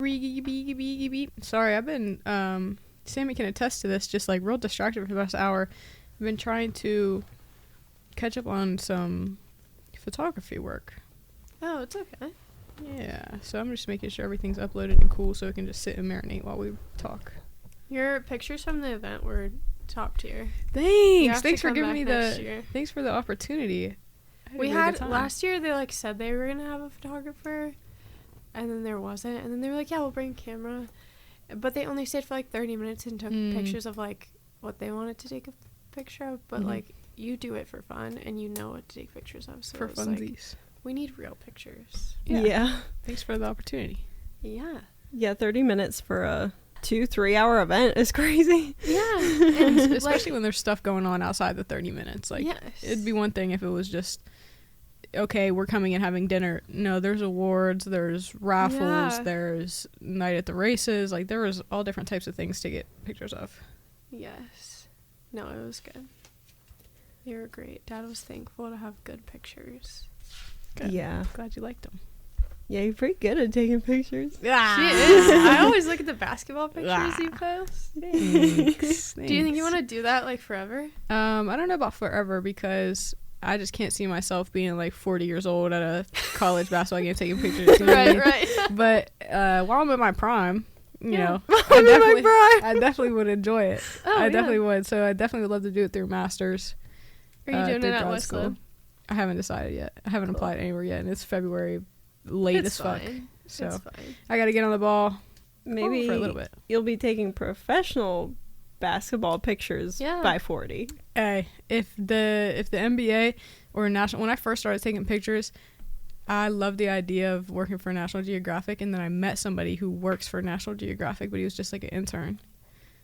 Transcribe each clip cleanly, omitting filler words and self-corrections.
Sorry, I've been Sammy can attest to this, just like real distracted for the past hour. I've been trying to catch up on some photography work. Oh, it's okay. Yeah, so I'm just making sure everything's uploaded and cool so it can just sit and marinate while we talk. Your pictures from the event were top tier. Thanks for giving me thanks for the opportunity. We had last year, they like said they were gonna have a photographer, and then there wasn't, and then they were like, yeah, we'll bring a camera, but they only stayed for like 30 minutes and took pictures of like what they wanted to take a picture of, but like you do it for fun and you know what to take pictures of, so for funsies. Like, we need real pictures. Yeah. Thanks for the opportunity. Yeah, 30 minutes for a 2-3 hour event is crazy. Yeah. And especially when there's stuff going on outside the 30 minutes. Like, it'd be one thing if it was just, okay, we're coming and having dinner. No, there's awards, there's raffles, there's night at the races. Like, there was all different types of things to get pictures of. Yes. No, it was good. They were great. Dad was thankful to have good pictures. Good. Yeah. Glad you liked them. Yeah, you're pretty good at taking pictures. She is. I always look at the basketball pictures you post. Thanks. Do you think you want to do that like forever? I don't know about forever because I just can't see myself being like 40 years old at a college basketball game taking pictures. Right. But while I'm in my prime, you know, I definitely would enjoy it. Oh, I definitely would. So I definitely would love to do it through Masters. Are you doing it at Westwood? I haven't decided yet. I haven't applied anywhere yet, and it's February late as fuck. So it's fine. I got to get on the ball. Maybe for a little bit. You'll be taking professional basketball pictures by 40. Hey, if the NBA or national, when I first started taking pictures, I loved the idea of working for National Geographic, and then I met somebody who works for National Geographic, but he was just like an intern.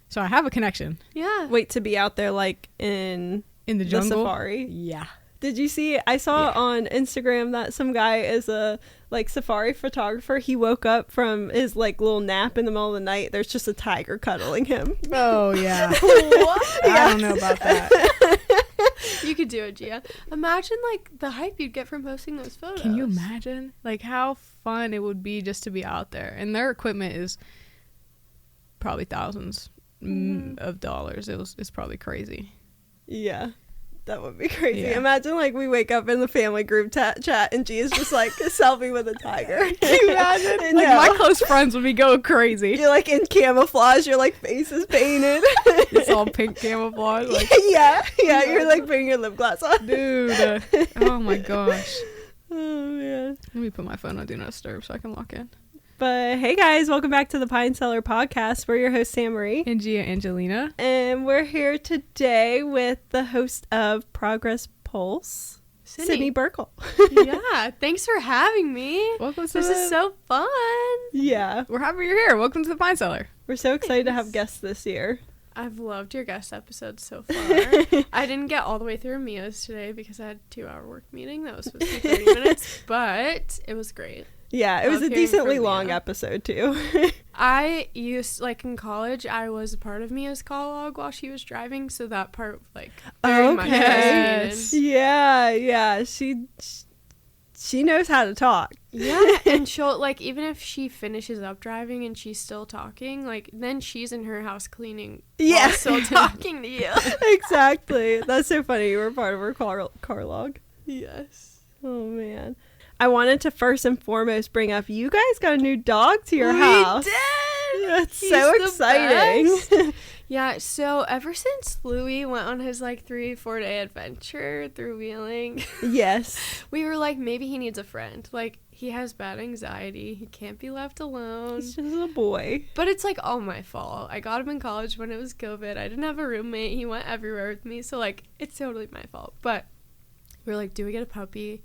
So I have a connection. Yeah. Wait, to be out there like in the jungle? The safari? Yeah. Did you see? I saw on Instagram that some guy is a like safari photographer. He woke up from his like little nap in the middle of the night. There's just a tiger cuddling him. Oh yeah. What? I don't know about that. You could do it, Gia. Imagine like the hype you'd get from posting those photos. Can you imagine like how fun it would be just to be out there? And their equipment is probably thousands of dollars. It's probably crazy. Yeah. That would be crazy. Yeah. Imagine like we wake up in the family group chat and Gia's just like a selfie with a tiger. Can you imagine? Like my close friends would be going crazy. You're like in camouflage. Your like face is painted. It's all pink camouflage. Like yeah. You're like putting your lip gloss on. Dude. Oh my gosh. Oh man. Let me put my phone on Do Not Disturb so I can lock in. But hey guys, welcome back to the Pine Cellar Podcast. We're your host Sam Marie and Gia Angelina, and we're here today with the host of Progress Pulse, Sydney Burkle. Yeah, thanks for having me. Welcome to this is so fun. Yeah, we're happy you're here. Welcome to the Pine Cellar. We're so excited to have guests this year. I've loved your guest episodes so far. I didn't get all the way through Mia's today because I had a 2-hour work meeting that was supposed to be 30 minutes, but it was great. Yeah, it was a decently long episode, too. I used, like, in college, I was a part of Mia's call log while she was driving, so that part, like, very much resonated. Yeah, she knows how to talk. Yeah, and she'll, like, even if she finishes up driving and she's still talking, like, then she's in her house cleaning while still talking to you. Exactly. That's so funny. You were part of her car log. Yes. Oh, man. I wanted to first and foremost bring up, you guys got a new dog to your house. We did! That's so exciting. Yeah, so ever since Louis went on his, like, 3-4 day adventure through Wheeling. Yes. We were like, maybe he needs a friend. Like, he has bad anxiety. He can't be left alone. He's just a boy. But it's, like, all my fault. I got him in college when it was COVID. I didn't have a roommate. He went everywhere with me. So, like, it's totally my fault. But we were like, do we get a puppy?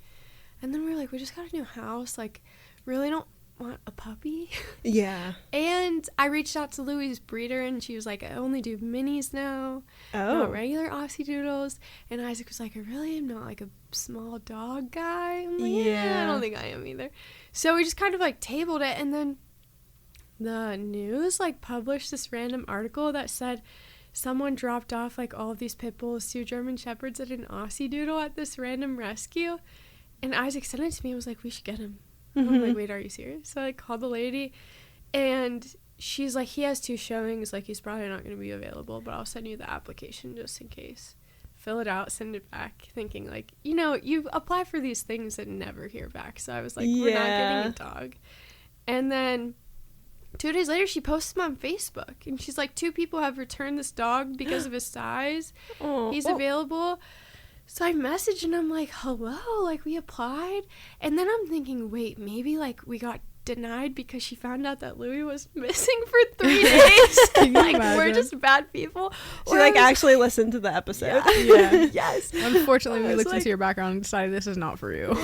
And then we were like, we just got a new house. Like, really don't want a puppy. Yeah. And I reached out to Louie's breeder, and she was like, I only do minis now. Not regular Aussie Doodles. And Isaac was like, I really am not, like, a small dog guy. I'm like, yeah, I don't think I am either. So we just kind of, like, tabled it. And then the news, like, published this random article that said someone dropped off, like, all of these pit bulls, 2 German Shepherds, and an Aussie Doodle at this random rescue. And Isaac sent it to me and was like, we should get him. I'm like, wait, are you serious? So I called the lady, And she's like, he has 2 showings, like he's probably not going to be available, but I'll send you the application just in case. Fill it out, send it back, thinking like, you know, you apply for these things and never hear back. So I was like, we're not getting a dog. And then 2 days later, she posts him on Facebook, and she's like, 2 people have returned this dog because of his size. He's available. So I messaged, and I'm like, hello, like, we applied. And then I'm thinking, wait, maybe, like, we got denied because she found out that Louis was missing for 3 days. Like, we're just bad people. She, like, actually listened to the episode. Yeah. Yes. Unfortunately, we looked into your background and decided this is not for you. Or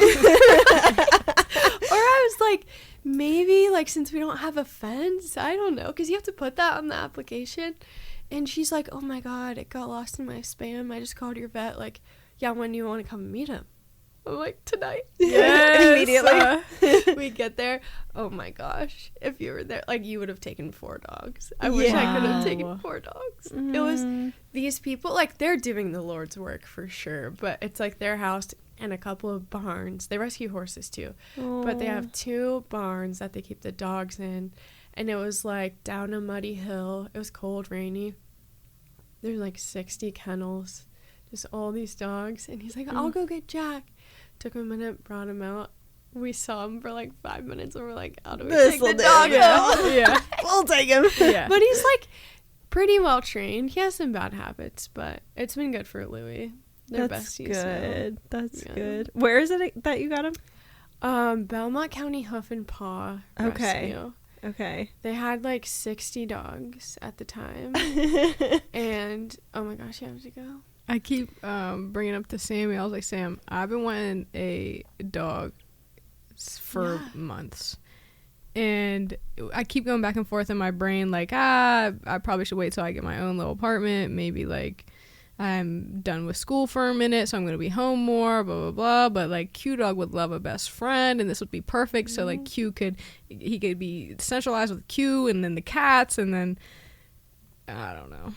I was like, maybe, like, since we don't have a fence, I don't know, because you have to put that on the application. And she's like, oh my god, it got lost in my spam. I just called your vet. Like, yeah, when do you want to come meet him? I'm like, tonight. Yes. Immediately. We get there. Oh my gosh, if you were there, like, you would have taken 4 dogs. I wish I could have taken 4 dogs. It was these people, like, they're doing the Lord's work for sure, but it's like their house and a couple of barns. They rescue horses too. But they have 2 barns that they keep the dogs in. And it was like down a muddy hill. It was cold, rainy. There's like 60 kennels, just all these dogs. And he's like, I'll go get Jack. Took him a minute, brought him out. We saw him for like 5 minutes, and we're like, how do we take the dog out? Yeah. We'll take him. Yeah. But he's like pretty well trained. He has some bad habits, but it's been good for Louis. They're besties. Good. That's good. Where is it that you got him? Belmont County Hoof and Paw Rescue. Okay. They had like 60 dogs at the time. And oh my gosh, you have to go. I keep bringing up to Sammy. I was like, Sam, I've been wanting a dog for months. And I keep going back and forth in my brain like, I probably should wait till I get my own little apartment. Maybe like I'm done with school for a minute, so I'm going to be home more, blah, blah, blah. But, like, Q-Dog would love a best friend, and this would be perfect. So, like, he could be centralized with Q, and then the cats, and then, I don't know.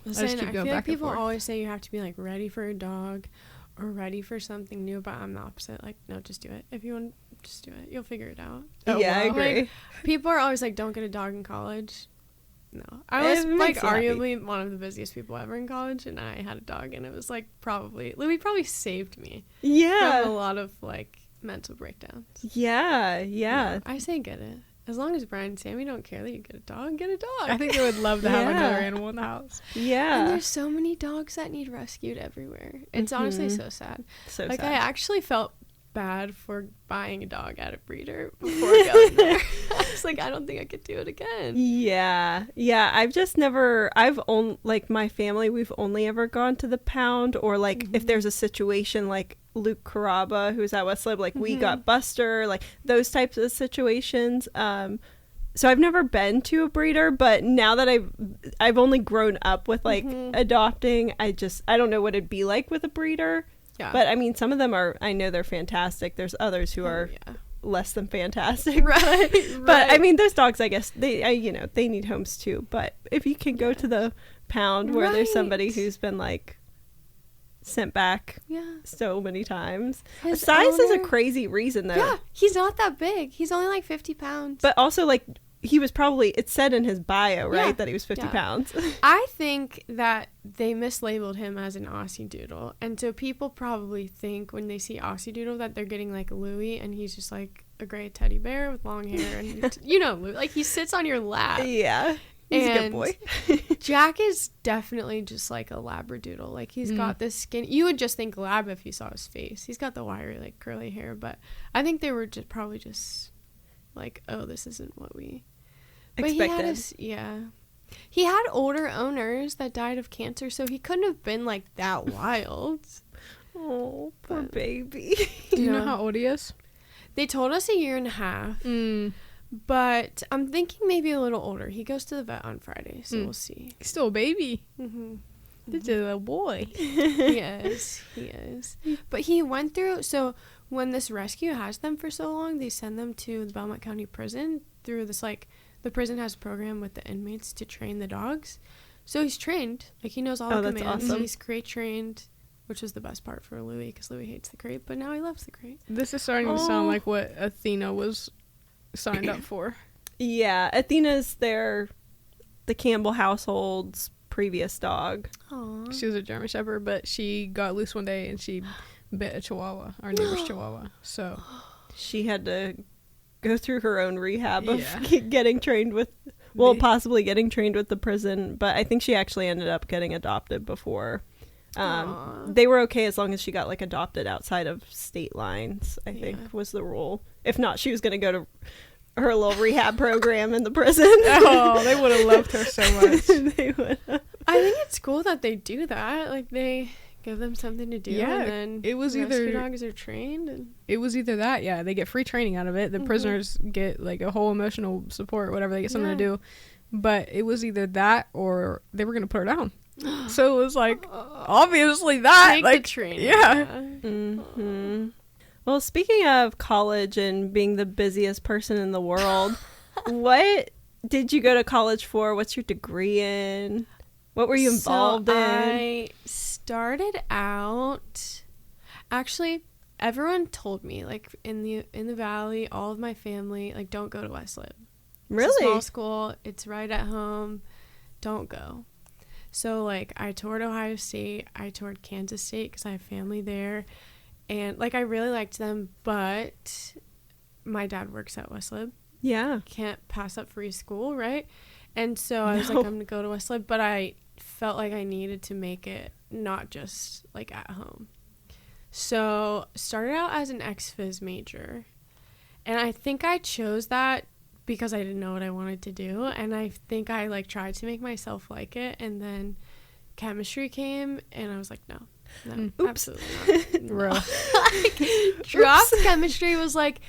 Listen, I feel like people always say you have to be, like, ready for a dog or ready for something new, but I'm the opposite. Like, no, just do it. If you want, just do it. You'll figure it out. I agree. Like, people are always like, don't get a dog in college. No, I was like arguably one of the busiest people ever in college, and I had a dog, and it was like Louis probably saved me. Yeah, from a lot of like mental breakdowns. Yeah. No, I say get it. As long as Brian and Sammy don't care that you get a dog, get a dog. I think they would love to have another animal in the house. Yeah, and there's so many dogs that need rescued everywhere. It's honestly so sad. So like sad. I actually felt bad for buying a dog at a breeder before going there. I was like, I don't think I could do it again. Yeah, my family, we've only ever gone to the pound, or like if there's a situation like Luke Caraba, who's at Westlake, like we got Buster, like those types of situations. So I've never been to a breeder, but now that I've only grown up with like adopting, I don't know what it'd be like with a breeder. Yeah. But I mean, some of them I know they're fantastic. There's others who are less than fantastic. Right. But I mean, those dogs, I guess they need homes too. But if you can go to the pound where there's somebody who's been like sent back so many times. His size is a crazy reason though. Yeah, he's not that big. He's only like 50 pounds. But also like he was probably, it said in his bio, right, that he was 50 pounds. I think that they mislabeled him as an Aussie Doodle. And so people probably think when they see Aussie Doodle that they're getting like Louis, and he's just like a gray teddy bear with long hair. And you know, Louis, like he sits on your lap. Yeah. He's a good boy. Jack is definitely just like a Labradoodle. Like he's got this skin. You would just think lab if you saw his face. He's got the wiry, like curly hair. But I think they were probably just like, oh, this isn't what we expected. He had older owners that died of cancer, so he couldn't have been like that wild. Oh, poor baby. Do you know how old he is? They told us 1.5 years. But I'm thinking maybe a little older. He goes to the vet on Friday, so we'll see. He's still a baby. This is a little boy. He is. But he went through, so when this rescue has them for so long, they send them to the Belmont County Prison through this, like, the prison has a program with the inmates to train the dogs. So he's trained. Like, he knows all the commands. That's awesome. He's crate trained, which was the best part for Louis, because Louis hates the crate, but now he loves the crate. This is starting to sound like what Athena was signed up for. Yeah, Athena's the Campbell household's previous dog. Aww. She was a German Shepherd, but she got loose one day and she bit a Chihuahua, our neighbor's Chihuahua. So she had to go through her own rehab of getting trained with, well, possibly getting trained with the prison, but I think she actually ended up getting adopted before. They were okay as long as she got like adopted outside of state lines, I think was the rule. If not, she was going to go to her little rehab program in the prison. Oh, they would have loved her so much. They would. I think it's cool that they do that. Like, they give them something to do. Yeah, and then it was rescue dogs are trained. And it was either that, they get free training out of it. The prisoners get like a whole emotional support, whatever, they get something to do. But it was either that or they were going to put her down. So it was like, obviously that. Take like the training. Yeah. Mm-hmm. Well, speaking of college and being the busiest person in the world, what did you go to college for? What's your degree in? What were you involved in? I started out, actually, everyone told me, like, in the Valley, all of my family, like, don't go to Westlib. Really? It's a small school. It's right at home. Don't go. So, like, I toured Ohio State. I toured Kansas State because I have family there. And, like, I really liked them, but my dad works at Westlib. Yeah. Can't pass up free school, right? And so I was like, I'm going to go to Westlib, but I felt like I needed to make it not just, like, at home. So started out as an ex-phys major. And I think I chose that because I didn't know what I wanted to do. And I think I, like, tried to make myself like it. And then chemistry came, and I was like, no, absolutely not. No. Like, dropped chemistry, was like,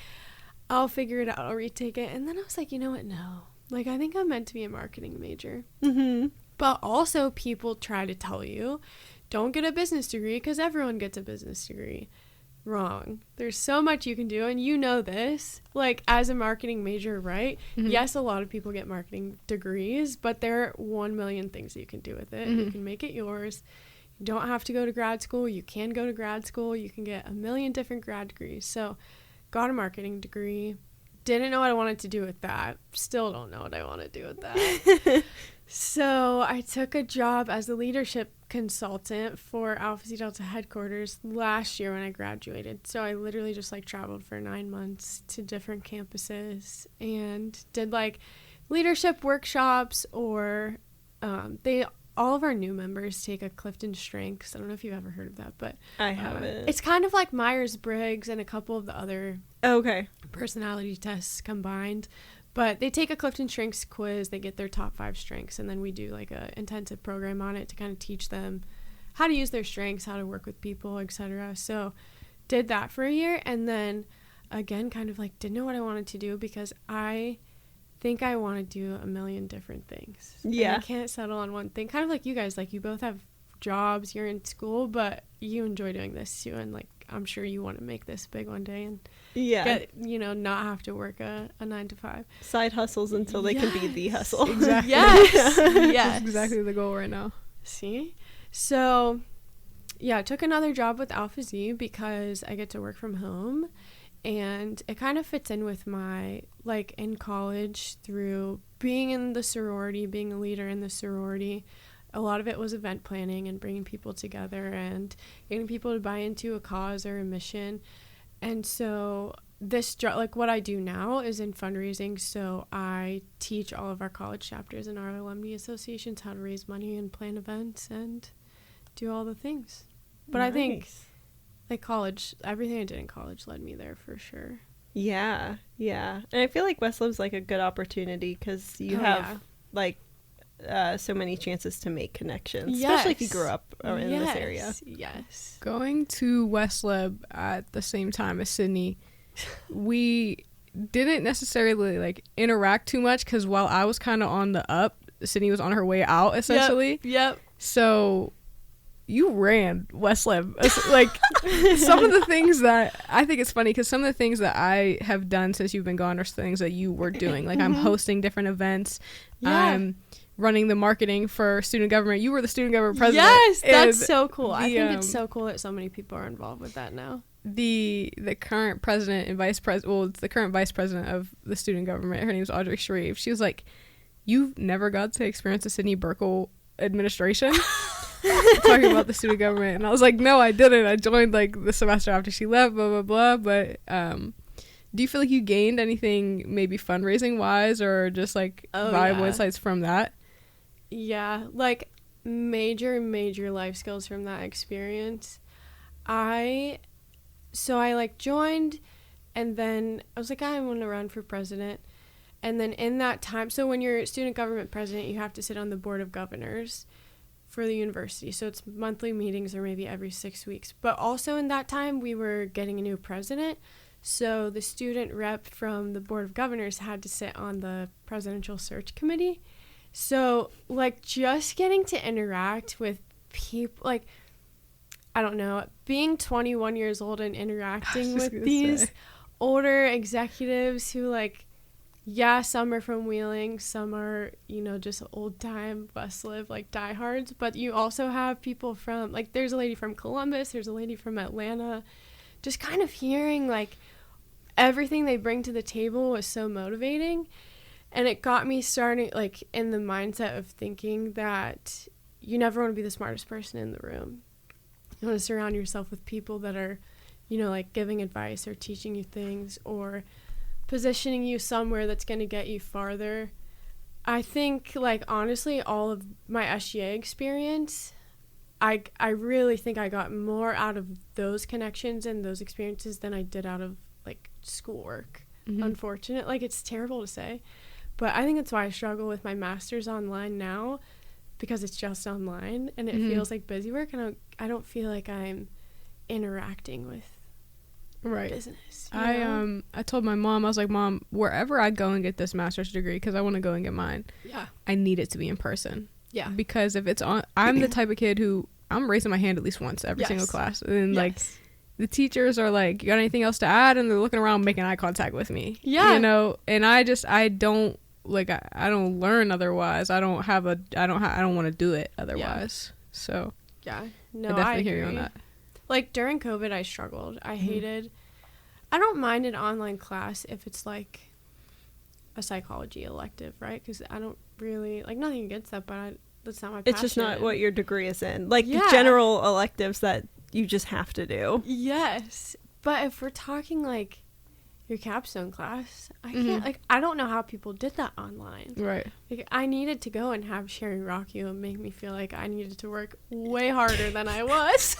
I'll figure it out, I'll retake it. And then I was like, you know what, no. Like, I think I'm meant to be a marketing major. Mm-hmm. But also, people try to tell you, don't get a business degree because everyone gets a business degree. Wrong. There's so much you can do, and you know this. Like, as a marketing major, right? Mm-hmm. Yes, a lot of people get marketing degrees, but there are 1 million things you can do with it. Mm-hmm. You can make it yours. You don't have to go to grad school. You can go to grad school. You can get 1 million different grad degrees. So, got a marketing degree. Didn't know what I wanted to do with that. Still don't know what I want to do with that. So I took a job as a leadership consultant for Alpha Psi Delta headquarters last year when I graduated. So I literally just, like, traveled for 9 months to different campuses and did, like, leadership workshops, or all of our new members take a Clifton Strengths. I don't know if you've ever heard of that, but I haven't. It's kind of like Myers-Briggs and a couple of the other personality tests combined. But they take a Clifton Strengths quiz, they get their top 5 strengths, and then we do, like, a intensive program on it to kind of teach them how to use their strengths, how to work with people, etc. So did that for a year, and then again kind of, like, didn't know what I wanted to do because I think I want to do 1 million different things. Yeah. And I can't settle on one thing. Kind of like you guys, like, you both have jobs, you're in school, but you enjoy doing this too, and, like, I'm sure you want to make this big one day and get, not have to work a 9 to 5. Side hustles until they can be the hustle. Exactly. Yes. Yes. That's exactly the goal right now. See? So, yeah, I took another job with Alpha Z because I get to work from home, and it kind of fits in with my, like, in college, through being in the sorority, being a leader in the sorority. A lot of it was event planning and bringing people together and getting people to buy into a cause or a mission. And so this job, like, what I do now is in fundraising. So I teach all of our college chapters and our alumni associations how to raise money and plan events and do all the things. But nice. I think, like, college, everything I did in college led me there for sure. Yeah. And I feel like Westlib's, like, a good opportunity because you have like, so many chances to make connections, especially if you grew up in this area. Yes. Going to Westlib at the same time as Sydney, we didn't necessarily, like, interact too much because while I was kind of on the up, Sydney was on her way out, essentially. Yep. So you ran Westlib. Like, some of the things that I think it's funny because some of the things that I have done since you've been gone are things that you were doing. Like, I'm hosting different events. I'm running the marketing for student government. You were the student government president. Yes, that's so cool. I think it's so cool that so many people are involved with that now. the current president and vice president, well, it's the current vice president of the student government. Her name's Audrey Sharif. She was like, "You've never got to experience the Sydney Burkle administration?" Talking about the student government. And I was like, "No, I didn't. I joined like the semester after she left, blah, blah, blah." But do you feel like you gained anything maybe fundraising wise or just like valuable insights from that? Yeah, like major life skills from that experience. I like joined, and then I was like, I want to run for president. And then in that time, so when you're student government president, you have to sit on the board of governors for the university. So it's monthly meetings or maybe every 6 weeks. But also in that time, we were getting a new president. So the student rep from the board of governors had to sit on the presidential search committee. So like just getting to interact with people, like, I don't know, being 21 years old and interacting with these older executives who, like, yeah, some are from Wheeling, some are, you know, just old-time Westliv, like, diehards, but you also have people from, like, there's a lady from Columbus, there's a lady from Atlanta, just kind of hearing, like, everything they bring to the table was so motivating, and it got me starting, like, in the mindset of thinking that you never want to be the smartest person in the room. You want to surround yourself with people that are, you know, like giving advice or teaching you things or positioning you somewhere that's going to get you farther. I think, like, honestly, all of my SGA experience, I really think I got more out of those connections and those experiences than I did out of, like, schoolwork. Mm-hmm. Unfortunate. Like, it's terrible to say. But I think that's why I struggle with my master's online now, because it's just online and it feels like busy work, and I don't feel like I'm interacting with business. I told my mom, I was like, "Mom, wherever I go and get this master's degree, because I want to go and get mine, I need it to be in person." Yeah. Because if it's on, I'm the type of kid who I'm raising my hand at least once every single class, and like the teachers are like, "You got anything else to add?" And they're looking around, making eye contact with me. Yeah. You know, and I don't. Like, I don't learn otherwise. I don't want to do it otherwise. Yeah. So yeah, no, I definitely hear you on that. Like, during COVID, I struggled. I hated. I don't mind an online class if it's like a psychology elective, right? Because I don't really like, nothing against that, but that's not my passion. It's just not what your degree is in. Like the general electives that you just have to do. Yes, but if we're talking like your capstone class, I can't, like, I don't know how people did that online. Right. Like, I needed to go and have Sherry rock you and make me feel like I needed to work way harder than I was.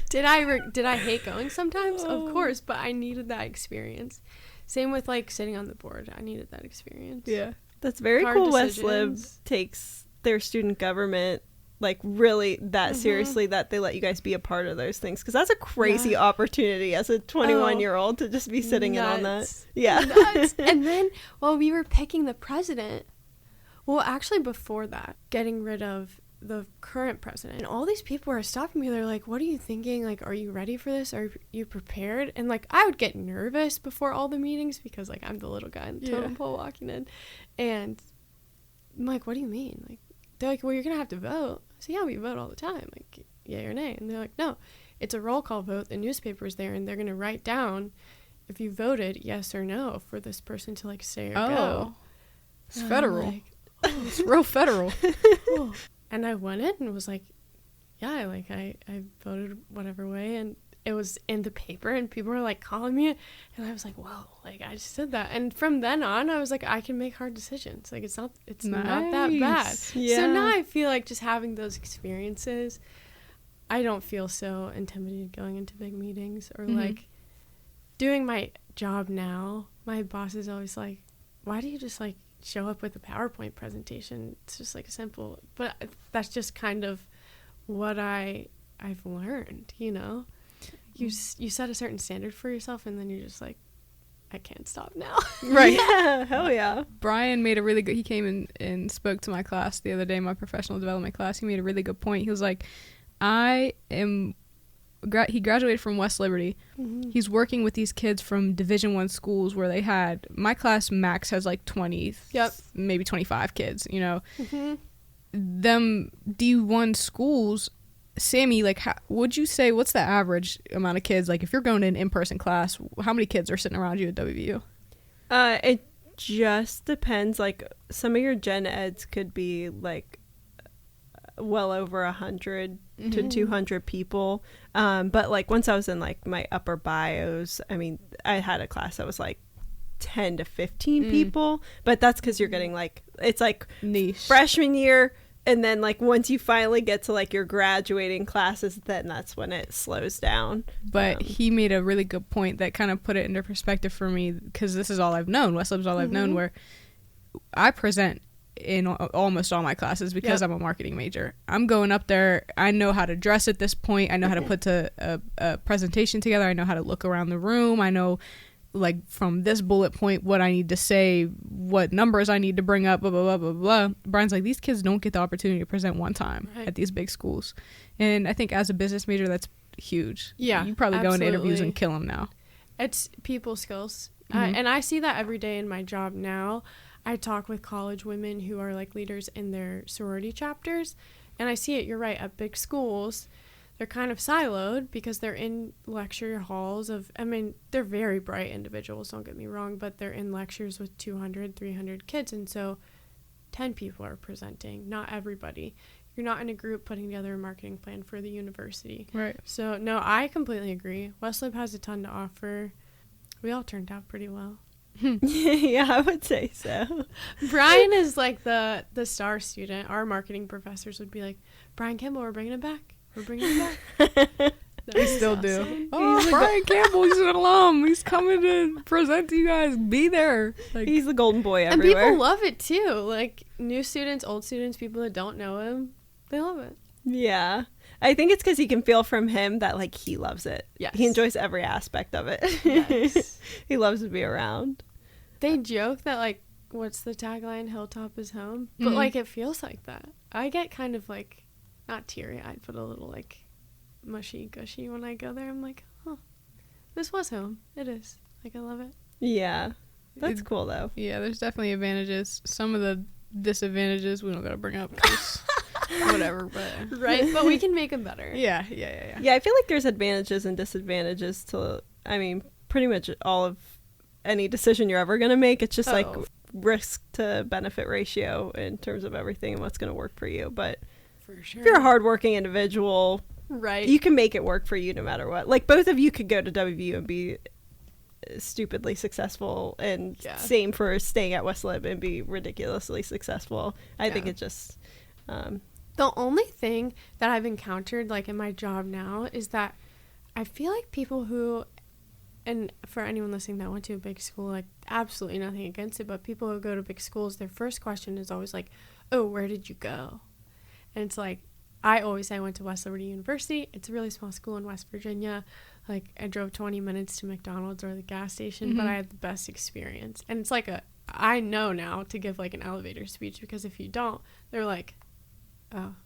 Did I hate going sometimes? Of course, but I needed that experience. Same with, like, sitting on the board. I needed that experience. Yeah. That's very cool. Westlib takes their student government like really that seriously, that they let you guys be a part of those things, because that's a crazy opportunity as a 21-year-old to just be sitting in on that. Nuts. And then while we were picking the president, well, actually before that, getting rid of the current president, and all these people were stopping me. They're like, "What are you thinking? Like, are you ready for this? Are you prepared?" And like, I would get nervous before all the meetings because like I'm the little guy in the totem pole walking in, and I'm like, "What do you mean?" Like, they're like, "Well, you're gonna have to vote." So yeah, we vote all the time, like yay or nay. And they're like, "No, it's a roll call vote. The newspaper's there, and they're gonna write down if you voted yes or no for this person to like stay or go." It's federal. Like, it's real federal. And I went in and was like, yeah, like I voted whatever way, and it was in the paper, and people were like calling me, and I was like, whoa, like I just did that. And from then on, I was like, I can make hard decisions. Like it's not that bad. Yeah. So now I feel like just having those experiences, I don't feel so intimidated going into big meetings or like doing my job now. My boss is always like, why do you just like show up with a PowerPoint presentation? It's just like simple, but that's just kind of what I've learned, you know. You set a certain standard for yourself, and then you're just like, I can't stop now. Right. Yeah, hell yeah. Brian made a really good, he came and spoke to my class the other day, my professional development class. He made a really good point. He was like, he graduated from West Liberty. He's working with these kids from Division I schools where they had, my class max has like 20, maybe 25 kids, you know. Them D1 schools Sammy, like, would you say, what's the average amount of kids? Like, if you're going to an in-person class, how many kids are sitting around you at WVU? It just depends. Like, some of your gen eds could be, like, well over 100 to 200 people. But, like, once I was in, like, my upper bios, I mean, I had a class that was, like, 10 to 15 people. But that's because you're getting, like, it's, like, niche. Freshman year. And then, like, once you finally get to, like, your graduating classes, then that's when it slows down. But he made a really good point that kind of put it into perspective for me, because this is all I've known. Westlib's all I've known, where I present in almost all my classes because I'm a marketing major. I'm going up there. I know how to dress at this point. I know how to put a presentation together. I know how to look around the room. I know, like, from this bullet point, what I need to say, what numbers I need to bring up, blah, blah, blah, blah, blah. Brian's like, these kids don't get the opportunity to present one time at these big schools. And I think as a business major, that's huge. Yeah, you probably go into interviews and kill them now. It's people skills. And I see that every day in my job now. I talk with college women who are, like, leaders in their sorority chapters. And I see it, you're right, at big schools. They're kind of siloed because they're in lecture halls of, I mean, they're very bright individuals, don't get me wrong, but they're in lectures with 200, 300 kids. And so 10 people are presenting, not everybody. You're not in a group putting together a marketing plan for the university. Right. So, no, I completely agree. Westlib has a ton to offer. We all turned out pretty well. Yeah, I would say so. Brian is like the star student. Our marketing professors would be like, Brian Kimball, we're bringing it back. We're bringing it back. We still do. Oh, Brian Campbell, he's an alum. He's coming to present to you guys. Be there. Like, he's the golden boy everywhere. And people love it too. Like, new students, old students, people that don't know him, they love it. Yeah. I think it's because you can feel from him that, like, he loves it. Yes. He enjoys every aspect of it. Yes. He loves to be around. They joke that, like, what's the tagline? Hilltop is home. But, like, it feels like that. I get kind of, like, not teary-eyed, but a little, like, mushy-gushy when I go there. I'm like, huh, this was home. It is. Like, I love it. Yeah. That's cool, though. Yeah, there's definitely advantages. Some of the disadvantages we don't got to bring up because whatever, but... Right, but we can make them better. Yeah. Yeah, I feel like there's advantages and disadvantages to, I mean, pretty much all of any decision you're ever going to make. It's just, like, risk to benefit ratio in terms of everything and what's going to work for you. But... For sure. If you're a hardworking individual, right, you can make it work for you no matter what. Like, both of you could go to WVU and be stupidly successful, and same for staying at Westlib and be ridiculously successful. I think it just... the only thing that I've encountered, like, in my job now is that I feel like people who, and for anyone listening that went to a big school, like, absolutely nothing against it, but people who go to big schools, their first question is always like, oh, where did you go? And it's like, I always say I went to West Liberty University. It's a really small school in West Virginia. Like, I drove 20 minutes to McDonald's or the gas station, but I had the best experience. And it's like I know now to give, like, an elevator speech, because if you don't, they're like, oh.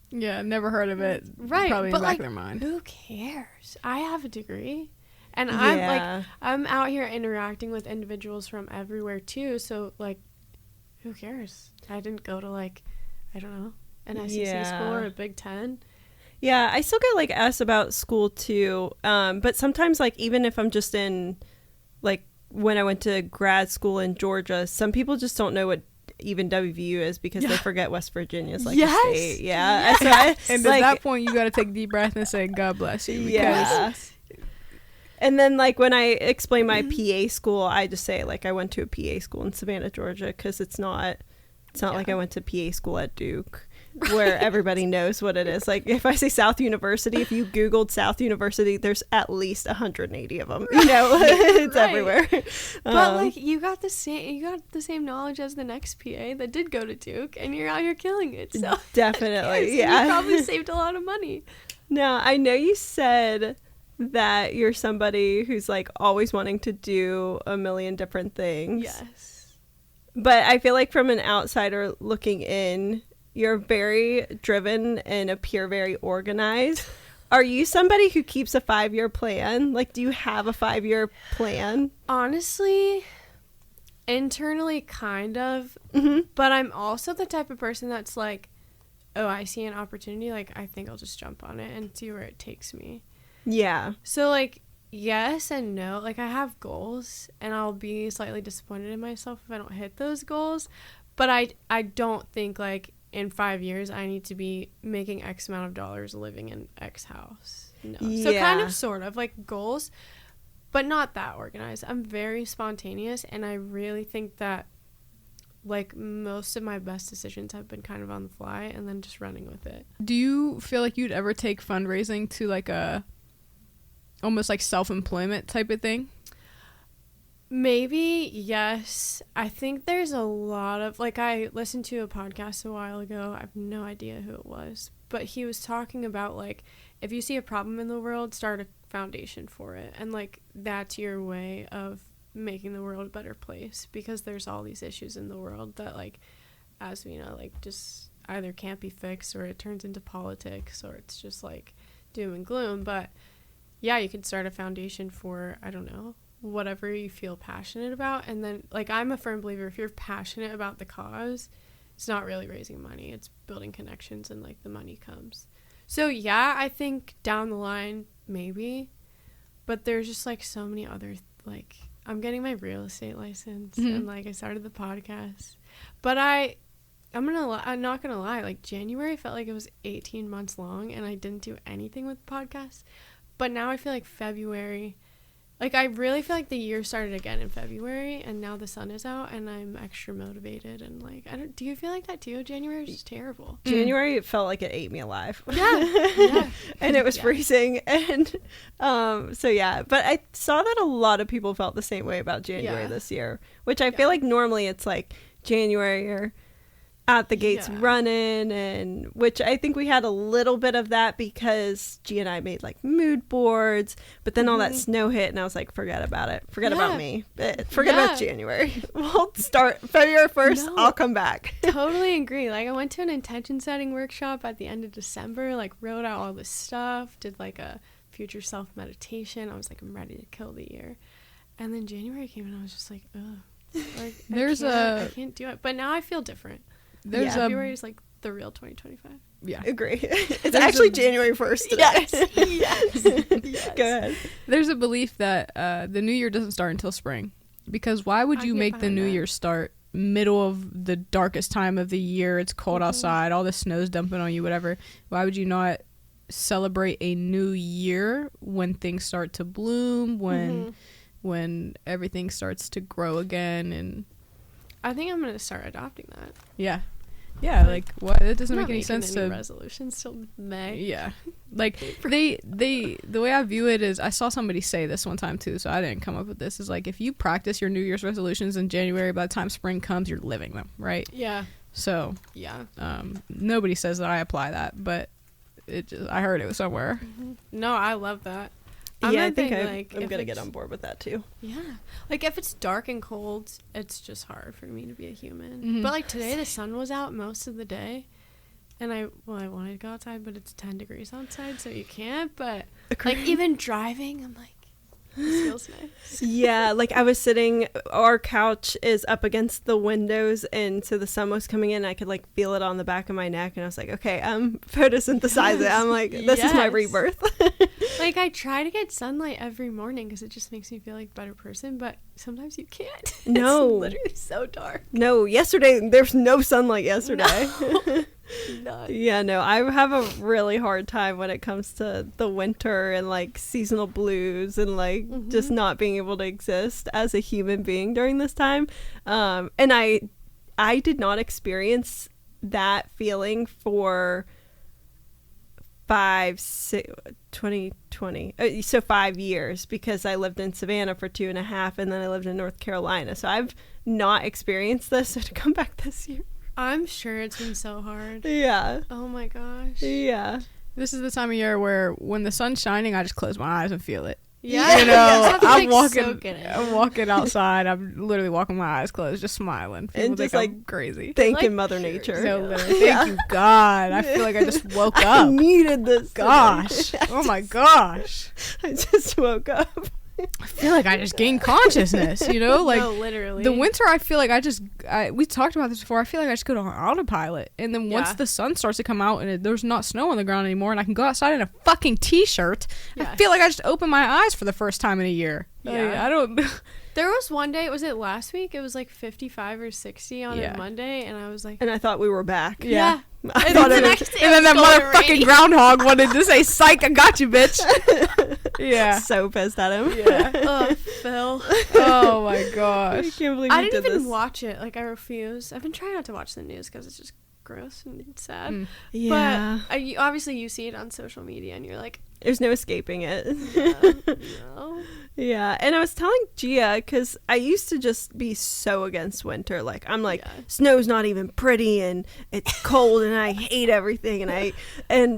Yeah, never heard of it. Right. Probably but, in the back like, of their mind. Who cares? I have a degree. And I'm out here interacting with individuals from everywhere, too. So, like, who cares? I didn't go to, like, I don't know, an SEC school or a Big Ten. Yeah, I still get, like, asked about school too, but sometimes, like, even if I'm just in, like, when I went to grad school in Georgia, some people just don't know what even WVU is because they forget West Virginia's, like, a state. Yeah. Yes. And at that point, you got to take a deep breath and say, God bless you. Yeah. And then, like, when I explain my PA school, I just say, like, I went to a PA school in Savannah, Georgia, because it's not like I went to PA school at Duke, where everybody knows what it is. Like, if I say South University, if you Googled South University, there's at least 180 of them. You know, it's everywhere. But like, you got the same knowledge as the next PA that did go to Duke, and you're out here killing it. So definitely, yeah. You probably saved a lot of money. Now, I know you said that you're somebody who's, like, always wanting to do a million different things. Yes. But I feel like from an outsider looking in, you're very driven and appear very organized. Are you somebody who keeps a 5-year plan? Like, do you have a 5-year plan? Honestly, internally, kind of. Mm-hmm. But I'm also the type of person that's like, oh, I see an opportunity, like, I think I'll just jump on it and see where it takes me. Yeah. So, like, yes and no. Like, I have goals, and I'll be slightly disappointed in myself if I don't hit those goals. But I don't think, like, in 5 years, I need to be making X amount of dollars living in X house. No. Yeah. So kind of, sort of, like, goals, but not that organized. I'm very spontaneous, and I really think that, like, most of my best decisions have been kind of on the fly and then just running with it. Do you feel like you'd ever take fundraising to, like, a almost, like, self-employment type of thing? Maybe, yes. I think there's a lot of, like, I listened to a podcast a while ago. I have no idea who it was, but he was talking about, like, if you see a problem in the world, start a foundation for it. And, like, that's your way of making the world a better place, because there's all these issues in the world that, like, as we know, like, just either can't be fixed, or it turns into politics, or it's just, like, doom and gloom. But, yeah, you could start a foundation for, I don't know, whatever you feel passionate about. And then, like, I'm a firm believer, if you're passionate about the cause, it's not really raising money, it's building connections, and, like, the money comes. So yeah, I think down the line maybe, but there's just, like, so many other, like, I'm getting my real estate license, and, like, I started the podcast, but I'm not gonna lie, like, January felt like it was 18 months long, and I didn't do anything with the podcast. But now I feel like February, like, I really feel like the year started again in February, and now the sun is out, and I'm extra motivated, and, like, do you feel like that too? January was just terrible. January, it felt like it ate me alive. Yeah. And it was freezing, and so yeah. But I saw that a lot of people felt the same way about January this year, which I feel like normally it's like January or at the gates running, and which I think we had a little bit of that because G and I made, like, mood boards, but then all that snow hit, and I was like, forget about it, forget about me, forget about January. We'll start February 1st. I'll come back. Totally agree. Like, I went to an intention setting workshop at the end of December, like, wrote out all this stuff, did, like, a future self meditation. I was like, I'm ready to kill the year. And then January came, and I was just like, ugh, like, I can't do it. But now I feel different. February is, like, the real 2025. Yeah, agree. It's actually January 1st today. Yes. Go ahead. There's a belief that the new year doesn't start until spring, because why would you make the new year start middle of the darkest time of the year? It's cold outside, all the snow's dumping on you, whatever. Why would you not celebrate a new year when things start to bloom, when everything starts to grow again? And I think I'm gonna start adopting that. Yeah, like, what? It doesn't make any sense to resolutions till May. Yeah, like, the way I view it is, I saw somebody say this one time too, so I didn't come up with this, is like, if you practice your New Year's resolutions in January, by the time spring comes, you're living them, right? Yeah. So nobody says that I apply that, but I heard it somewhere. No, I love that. I think I'm gonna get on board with that too. Yeah, like, if it's dark and cold, it's just hard for me to be a human. But, like, today the sun was out most of the day, and I wanted to go outside, but it's 10 degrees outside, so you can't. But, like, even driving, I'm like, this feels nice. Yeah, like, I was sitting, our couch is up against the windows, and so the sun was coming in, I could, like, feel it on the back of my neck, and I was like, okay, I'm photosynthesizing. I'm like, this is my rebirth. Like, I try to get sunlight every morning because it just makes me feel like a better person, but sometimes you can't. No. It's literally so dark. No, yesterday, there's no sunlight yesterday. No. None. Yeah, no, I have a really hard time when it comes to the winter and, like, seasonal blues and, like, just not being able to exist as a human being during this time. And I did not experience that feeling for 2020. So 5 years, because I lived in Savannah for 2.5, and then I lived in North Carolina. So I've not experienced this. So to come back this year, I'm sure it's been so hard. Yeah. Oh my gosh. Yeah. This is the time of year where, when the sun's shining, I just close my eyes and feel it. Yeah. You know, I'm like, walking outside. I'm literally walking my eyes closed, just smiling. People and just, think like, I'm crazy. Thanking Mother Nature. So literally, thank you, God. I feel like I just woke up. I needed this. Gosh. Oh my gosh. I just woke up. I feel like I just gained consciousness, you know? Like, no, literally. The winter, I feel like we talked about this before, I feel like I just go on autopilot. And then once the sun starts to come out and there's not snow on the ground anymore and I can go outside in a fucking t-shirt, I feel like I just opened my eyes for the first time in a year. Yeah. Like, I don't... There was one day, was it last week? It was like 55 or 60 on a Monday, and I was like... And I thought we were back. Yeah. I thought and then that motherfucking groundhog wanted to say, psych, I got you, bitch. Yeah. So pissed at him. Yeah. Oh, Phil. Oh, my gosh. I can't believe I you didn't did even this. watch it. Like, I refuse. I've been trying not to watch the news because it's just gross and sad. Yeah. But obviously you see it on social media, and you're like... There's no escaping it. No. Yeah, and I was telling Gia, because I used to just be so against winter. Like, I'm like, snow's not even pretty, and it's cold, and I hate everything,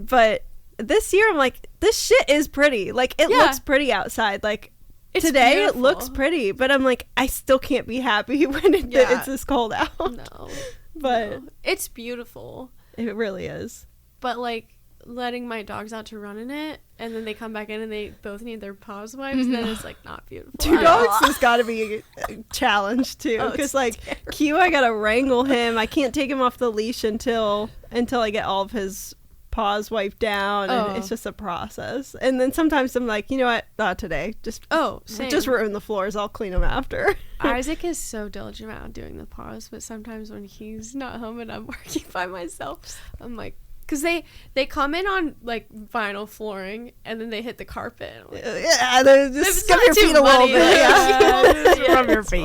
but this year I'm like, this shit is pretty. Like, it looks pretty outside. Like, it's today beautiful. it looks pretty, but I'm like, I still can't be happy when it's this cold out. No. But no. It's beautiful. It really is. But, like, letting my dogs out to run in it, and then they come back in and they both need their paws wiped, then it's like not beautiful. 2 dogs has got to be a challenge too, because like terrible. Q, I gotta wrangle him. I can't take him off the leash until I get all of his paws wiped down, and it's just a process. And then sometimes I'm like, you know what, not today, just ruin the floors, I'll clean them after. Isaac is so diligent about doing the paws, but sometimes when he's not home and I'm working by myself, I'm like, because they come in on like vinyl flooring and then they hit the carpet. Like, they just scrub your feet a little bit. Rub your feet.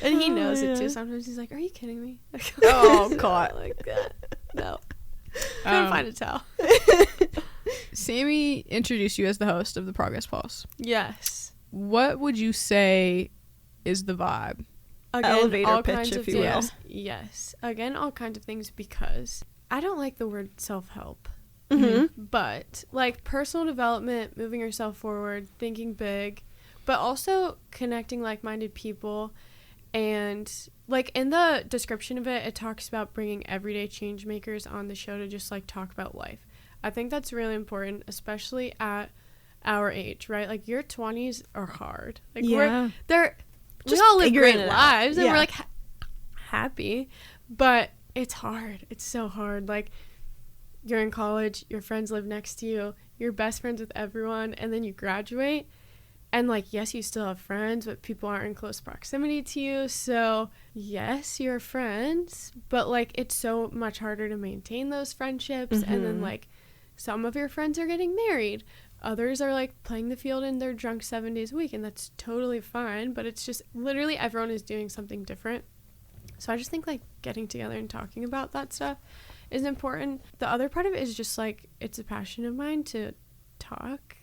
And he knows it too. Sometimes he's like, "Are you kidding me?" Oh God! Like that. No. Couldn't find a towel. Sammy introduced you as the host of the Progress Pulse. Yes. What would you say is the vibe? Again, elevator pitch, if you will. Yes. Again, all kinds of things, because I don't like the word self-help. But like personal development, moving yourself forward, thinking big, but also connecting like-minded people. And like in the description of it, it talks about bringing everyday change makers on the show to just like talk about life. I think that's really important, especially at our age, right? Like your 20s are hard. Like we all live great lives and we're like happy, but it's hard. It's so hard. Like you're in college, your friends live next to you, you're best friends with everyone, and then you graduate, and like yes, you still have friends, but people aren't in close proximity to you. So yes, you're friends, but like it's so much harder to maintain those friendships. And then like some of your friends are getting married, others are like playing the field and they're drunk 7 days a week, and that's totally fine, but it's just literally everyone is doing something different. So I just think like getting together and talking about that stuff is important. The other part of it is just like it's a passion of mine to talk,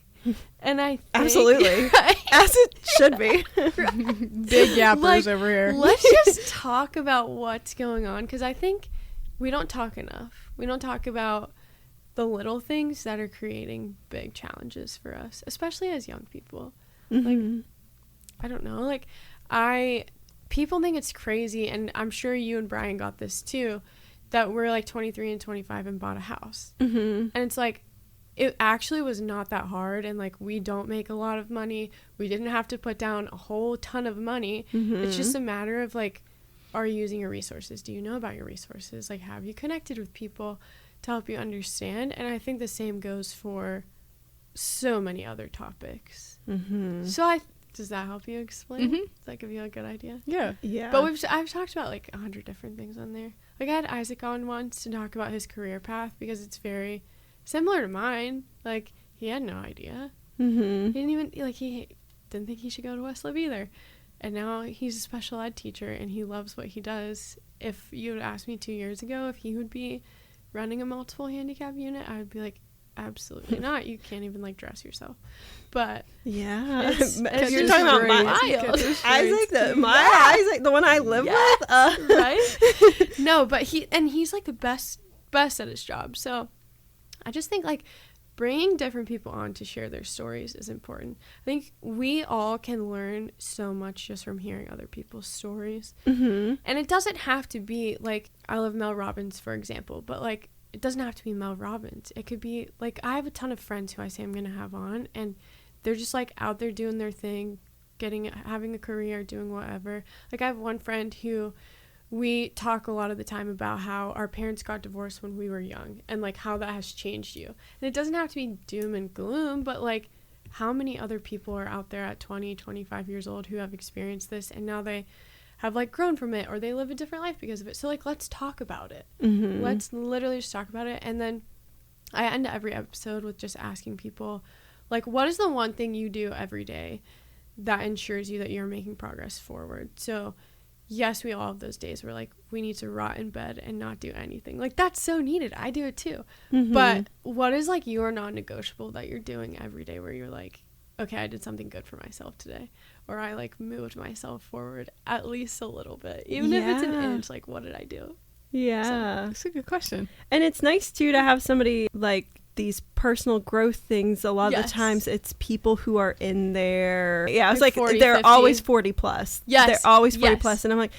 and I think, absolutely as it should be. Big yappers like, over here. Let's just talk about what's going on, because I think we don't talk enough. We don't talk about the little things that are creating big challenges for us, especially as young people. Like, I don't know, like people think it's crazy, and I'm sure you and Brian got this too, that we're like 23 and 25 and bought a house. And it's like, it actually was not that hard, and like we don't make a lot of money. We didn't have to put down a whole ton of money. It's just a matter of like, are you using your resources? Do you know about your resources? Like, have you connected with people to help you understand? And I think the same goes for so many other topics. So does that help you explain? Does that give you a good idea? Yeah. But I've talked about like 100 different things on there. Like I had Isaac on once to talk about his career path, because it's very similar to mine. Like he had no idea. He didn't even he didn't think he should go to Westlake either, and now he's a special ed teacher and he loves what he does. If you had asked me 2 years ago if he would be running a multiple handicap unit, I would be like, absolutely not. You can't even like dress yourself. But it's you're talking about my Isaac, Isaac, the one I live with, right? No, but he's like the best at his job. So I just think like bringing different people on to share their stories is important. I think we all can learn so much just from hearing other people's stories. And it doesn't have to be like, I love Mel Robbins, for example, but like it doesn't have to be Mel Robbins. It could be like, I have a ton of friends who I say I'm going to have on, and they're just like out there doing their thing, having a career, doing whatever. Like I have one friend who we talk a lot of the time about how our parents got divorced when we were young and like how that has changed you. And it doesn't have to be doom and gloom, but like how many other people are out there at 20, 25 years old who have experienced this and now they have like grown from it or they live a different life because of it. So like, let's talk about it. Mm-hmm. Let's literally just talk about it. And then I end every episode with just asking people like, what is the one thing you do every day that ensures you that you're making progress forward? So yes, we all have those days where like we need to rot in bed and not do anything. Like that's so needed. I do it too. Mm-hmm. But what is like your non-negotiable that you're doing every day where you're like, okay, I did something good for myself today, or I like moved myself forward at least a little bit, even if it's an inch. Like, what did I do? Yeah, so, that's a good question. And it's nice too to have somebody like these personal growth things. A lot of the times it's people who are in there. Yeah, I was like 40, they're 50. Always 40 plus. Yes, they're always 40 plus, and I'm like,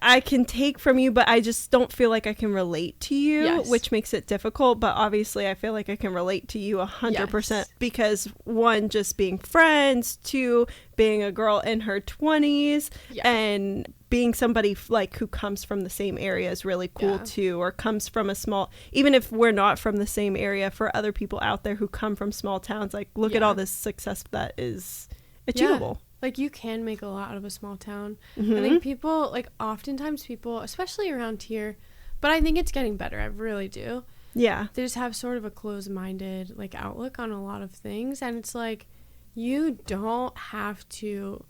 I can take from you, but I just don't feel like I can relate to you, which makes it difficult. But obviously I feel like I can relate to you 100% because one, just being friends, two, being a girl in her 20s and being somebody like who comes from the same area is really cool too, or comes from a small, even if we're not from the same area, for other people out there who come from small towns, like look at all this success that is achievable. Like, you can make a lot out of a small town. Mm-hmm. I think people, like, oftentimes people, especially around here, but I think it's getting better. I really do. Yeah. They just have sort of a closed-minded, like, outlook on a lot of things. And it's like, you don't have to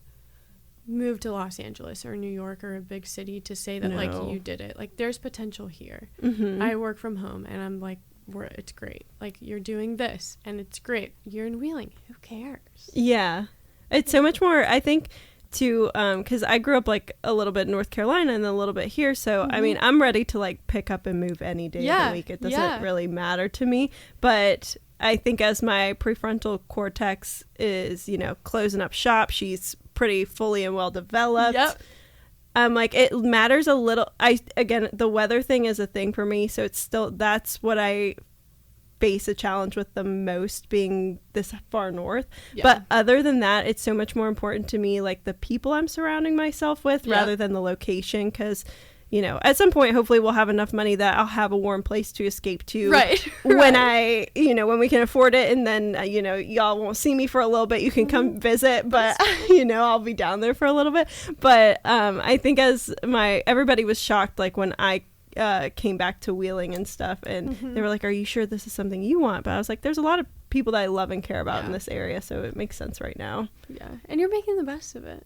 move to Los Angeles or New York or a big city to say that, like, you did it. Like, there's potential here. Mm-hmm. I work from home, and I'm like, it's great. Like, you're doing this, and it's great. You're in Wheeling. Who cares? Yeah. It's so much more, I think, to, because I grew up, like, a little bit in North Carolina and then a little bit here. So, I mean, I'm ready to, like, pick up and move any day of the week. It doesn't really matter to me. But I think as my prefrontal cortex is, you know, closing up shop, she's pretty fully and well developed. Yep. Like, it matters a little. Again, the weather thing is a thing for me. So it's still, that's what I face a challenge with the most, being this far north. But other than that, it's so much more important to me, like, the people I'm surrounding myself with rather than the location, because, you know, at some point hopefully we'll have enough money that I'll have a warm place to escape to when I, you know, when we can afford it, and then you know, y'all won't see me for a little bit, you can come visit, but you know, I'll be down there for a little bit. But I think everybody was shocked, like, when I came back to Wheeling and stuff, and they were like, are you sure this is something you want? But I was like, there's a lot of people that I love and care about in this area, so it makes sense right now. And you're making the best of it.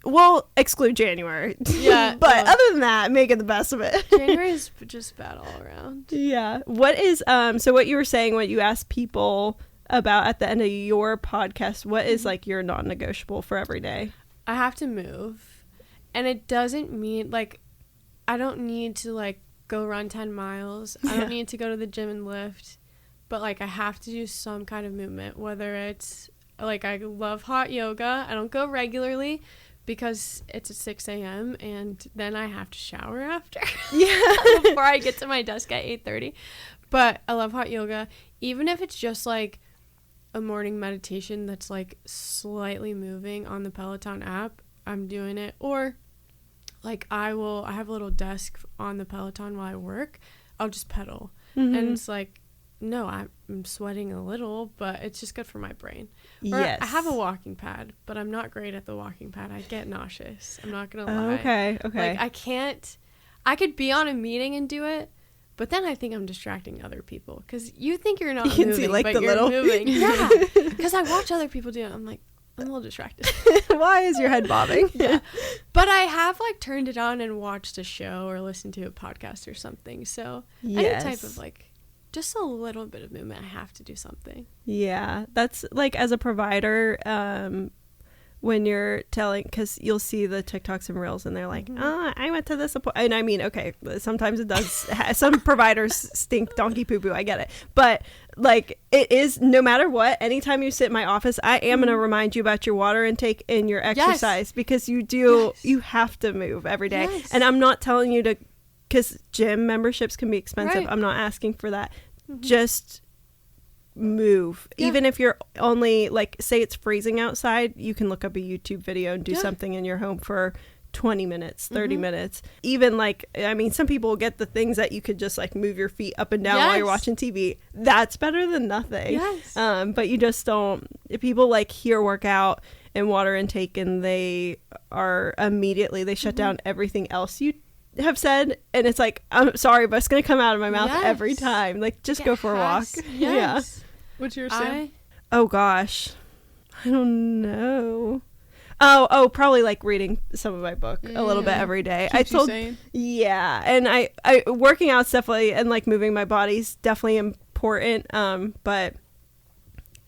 We'll exclude January. But other than that, making the best of it. January is just bad all around. What is so what you were saying, what you asked people about at the end of your podcast, what is like your non-negotiable for every day? I have to move, and it doesn't mean like I don't need to, like, go run 10 miles. I don't need to go to the gym and lift. But, like, I have to do some kind of movement, whether it's, like, I love hot yoga. I don't go regularly because it's at 6 a.m. and then I have to shower after. Before I get to my desk at 8:30. But I love hot yoga. Even if it's just, like, a morning meditation that's, like, slightly moving on the Peloton app, I'm doing it. Or, like, I have a little desk on the Peloton while I work. I'll just pedal. And it's like, no, I'm sweating a little, but it's just good for my brain. Or I have a walking pad, but I'm not great at the walking pad. I get nauseous. I'm not going to lie. Okay. Like, I could be on a meeting and do it, but then I think I'm distracting other people. Because you think you're not moving, see, like, but you're moving. Yeah. Because I watch other people do it. I'm like, I'm a little distracted. Why is your head bobbing? But I have, like, turned it on and watched a show or listened to a podcast or something. So any type of, like, just a little bit of movement, I have to do something. Yeah. That's, like, as a provider, when you're telling, because you'll see the TikToks and Reels and they're like, I went to this appointment. And I mean, okay, sometimes it does. Some providers stink donkey poo-poo. I get it. But, like, it is, no matter what, anytime you sit in my office, I am going to remind you about your water intake and your exercise, because you do, you have to move every day. And I'm not telling you to because gym memberships can be expensive. I'm not asking for that. Just move. Even if you're only, like, say it's freezing outside, you can look up a YouTube video and do something in your home for 20 minutes, 30 minutes. Even, like, I mean, some people get the things that you could just, like, move your feet up and down while you're watching TV. That's better than nothing. But you just don't, if people, like, hear workout and water intake and they are immediately, they shut down everything else you have said, and it's like, I'm sorry, but it's gonna come out of my mouth every time. Like, just go for a walk. What's yours, Sam? Oh gosh, I don't know. Oh, probably like reading some of my book a little bit every day. And I working out's definitely, and like moving my body's definitely important. But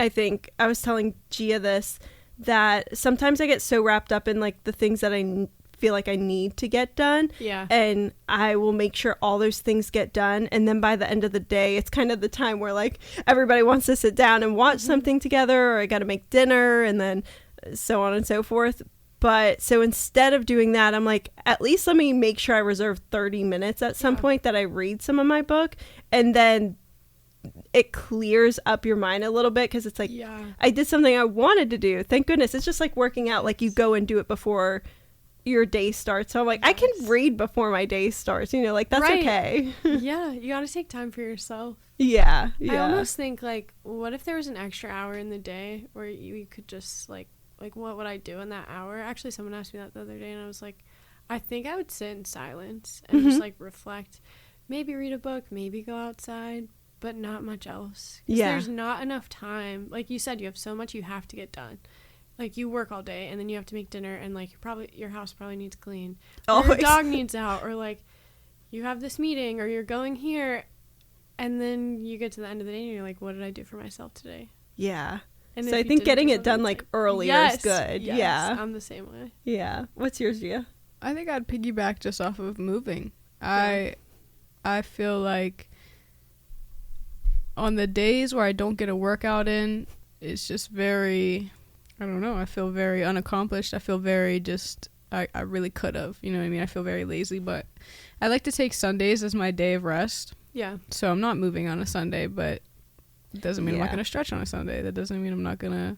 I think I was telling Gia this, that sometimes I get so wrapped up in like the things that I feel like I need to get done. And I will make sure all those things get done. And then by the end of the day, it's kind of the time where like everybody wants to sit down and watch something together, or I got to make dinner, and then so on and so forth. But so instead of doing that, I'm like, at least let me make sure I reserve 30 minutes at some point that I read some of my book, and then it clears up your mind a little bit, because it's like, I did something I wanted to do. Thank goodness. It's just like working out. Like, you go and do it before your day starts. So I'm like, I can read before my day starts, you know, like, that's okay. You gotta take time for yourself. I almost think, like, what if there was an extra hour in the day where you could just like what would I do in that hour? Actually, someone asked me that the other day, and I was like, I think I would sit in silence and just like reflect, maybe read a book, maybe go outside, but not much else. There's not enough time. Like you said, you have so much you have to get done. Like, you work all day, and then you have to make dinner, and like your house probably needs clean, or your dog needs out, or like you have this meeting, or you're going here, and then you get to the end of the day and you're like, what did I do for myself today? And so I think getting it done like earlier is good. I'm the same way. What's yours, Gia? I think I'd piggyback just off of moving. I feel like on the days where I don't get a workout in, it's just very, I don't know, I feel very unaccomplished. I feel very just, I really could have, you know what I mean? I feel very lazy, but I like to take Sundays as my day of rest. So I'm not moving on a Sunday, but it doesn't mean I'm not going to stretch on a Sunday. That doesn't mean I'm not going to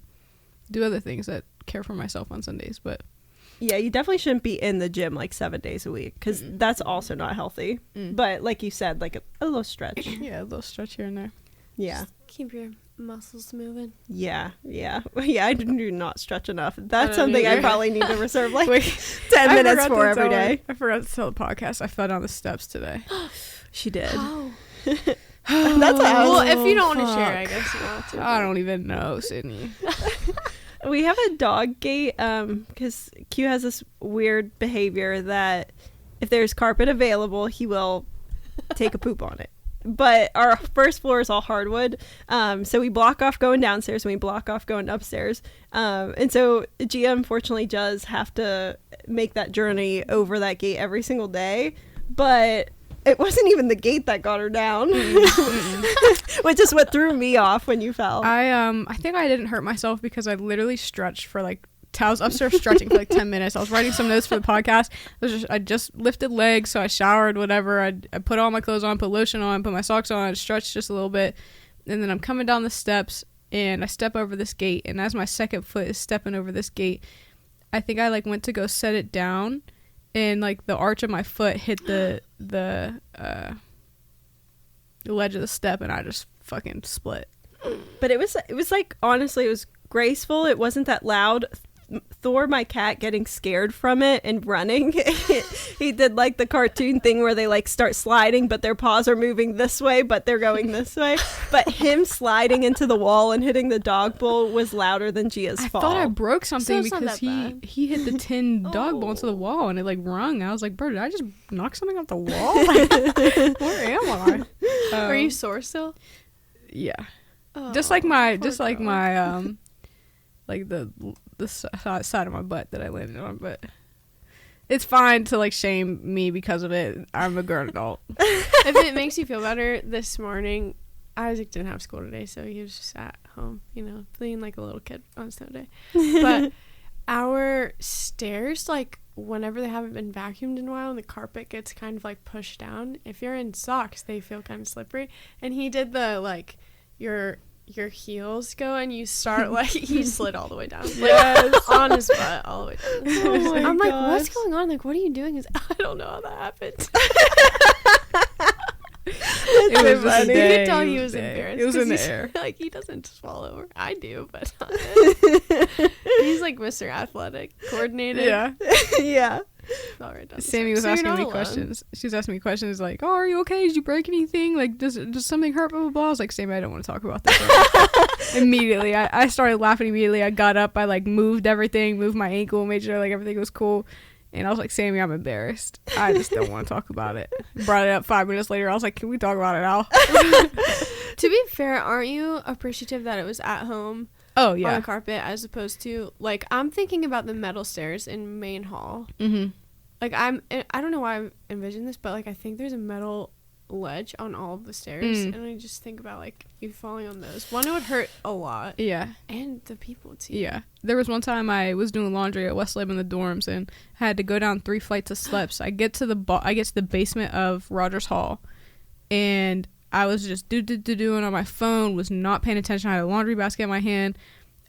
do other things that care for myself on Sundays, but you definitely shouldn't be in the gym like 7 days a week, because that's also not healthy. But like you said, like a little stretch. A little stretch here and there. Just keep your muscles moving. I do not stretch enough. That's something I probably need to reserve like 10 minutes for every day. I forgot to tell the podcast I fell down the steps today. She did. How? That's well, if you don't want to share, I guess you want to. I don't even know, Sydney. We have a dog gate because Q has this weird behavior that if there's carpet available, he will take a poop on it. But our first floor is all hardwood, so we block off going downstairs and we block off going upstairs. And so Gia unfortunately does have to make that journey over that gate every single day. But it wasn't even the gate that got her down, which is what threw me off when you fell. I think I didn't hurt myself because I literally stretched for like, I was upstairs stretching for like 10 minutes. I was writing some notes for the podcast. I just lifted legs, so I showered, whatever. I put all my clothes on, put lotion on, put my socks on, I stretched just a little bit. And then I'm coming down the steps and I step over this gate. And as my second foot is stepping over this gate, I think I like went to go set it down, and like the arch of my foot hit the ledge of the step, and I just fucking split. But it was like, honestly, it was graceful. It wasn't that loud. Thor, my cat, getting scared from it and running. He did like the cartoon thing where they like start sliding, but their paws are moving this way, but they're going this way. But him sliding into the wall and hitting the dog bowl was louder than Gia's fall. I thought I broke something because he hit the tin dog bowl into the wall and it like rung. I was like, bro, did I just knock something off the wall? Like, where am I? Are you sore still? Yeah. Just like my like the side of my butt that I landed on, but it's fine to like shame me because of it. I'm a grown adult. If it makes you feel better, this morning Isaac didn't have school today, so he was just at home, you know, playing like a little kid on snow day. But our stairs like whenever they haven't been vacuumed in a while and the carpet gets kind of like pushed down, if you're in socks, they feel kind of slippery. And he did the like your heels go and you start like he slid all the way down, like, on his butt all the way down. Oh I'm gosh. like, what's going on? Like, what are you doing? He's I don't know how that happened. It was so funny. You could tell he was embarrassed. It was in the he's, air. Like, he doesn't swallow. I do, but he's like Mr. Athletic Coordinator. Yeah. Yeah. All right, Sammy was asking me questions. She was asking me questions like, "Oh, are you okay? Did you break anything? Like, does something hurt?" Blah blah blah. I was like, "Sammy, I don't want to talk about this." Immediately, I started laughing. Immediately, I got up. I like moved everything, moved my ankle, made sure like everything was cool. And I was like, "Sammy, I'm embarrassed. I just don't want to talk about it." Brought it up 5 minutes later. I was like, "Can we talk about it now?" To be fair, aren't you appreciative that it was at home? Oh yeah. On the carpet, as opposed to like I'm thinking about the metal stairs in main hall. Mm-hmm. Like I don't know why I envisioned this, but like I think there's a metal ledge on all of the stairs, and I just think about like you falling on those. One, it would hurt a lot. Yeah. And the people too. Yeah. There was one time I was doing laundry at Westlake in the dorms and had to go down 3 flights of steps. I get to the basement of Rogers Hall, and I was just doing on my phone, was not paying attention. I had a laundry basket in my hand.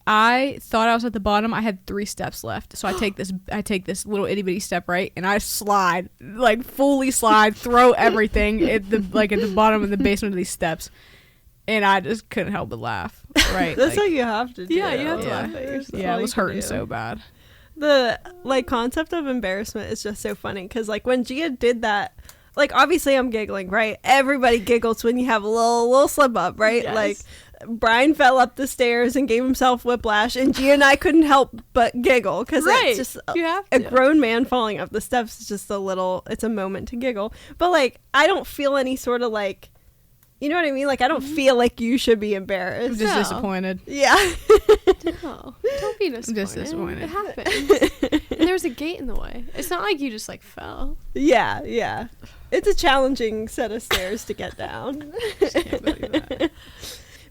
I thought I was at the bottom. I had 3 steps left. So I take this little itty bitty step, right? And I slide, like fully slide, throw everything at the bottom of the basement of these steps. And I just couldn't help but laugh. Right. That's what you have to do. Yeah, you have to laugh at yourself. Yeah, it was hurting so bad. The like concept of embarrassment is just so funny because like when Gia did that, like obviously I'm giggling, right? Everybody giggles when you have a little slip up, right? Yes. Like Brian fell up the stairs and gave himself whiplash, and Gia and I couldn't help but giggle because it's just a grown man falling up the steps is just it's a moment to giggle. But like I don't feel any sort of like, you know what I mean? Like I don't feel like you should be embarrassed. I'm just disappointed. Yeah. No, don't be disappointed. I'm just disappointed. It happened. And there was a gate in the way. It's not like you just like fell. Yeah, yeah. It's a challenging set of stairs to get down. Just can't believe that.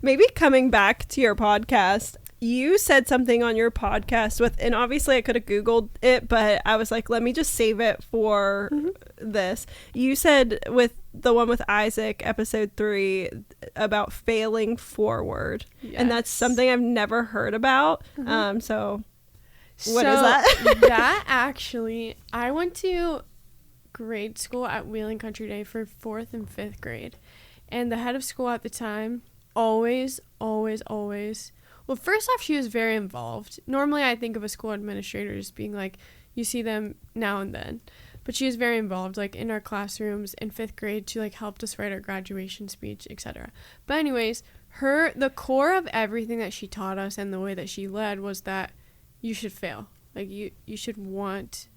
Maybe coming back to your podcast, you said something on your podcast and obviously I could have Googled it, but I was like, let me just save it for this. You said with the one with Isaac, episode 3, about failing forward. Yes. And that's something I've never heard about. So what is that? That actually, I went to grade school at Wheeling Country Day for 4th and 5th grade. And the head of school at the time always, well, first off, she was very involved. Normally, I think of a school administrator as being like, you see them now and then. But she was very involved, like, in our classrooms in 5th grade. She, like, helped us write our graduation speech, etc. But anyways, the core of everything that she taught us and the way that she led was that you should fail. Like, you should not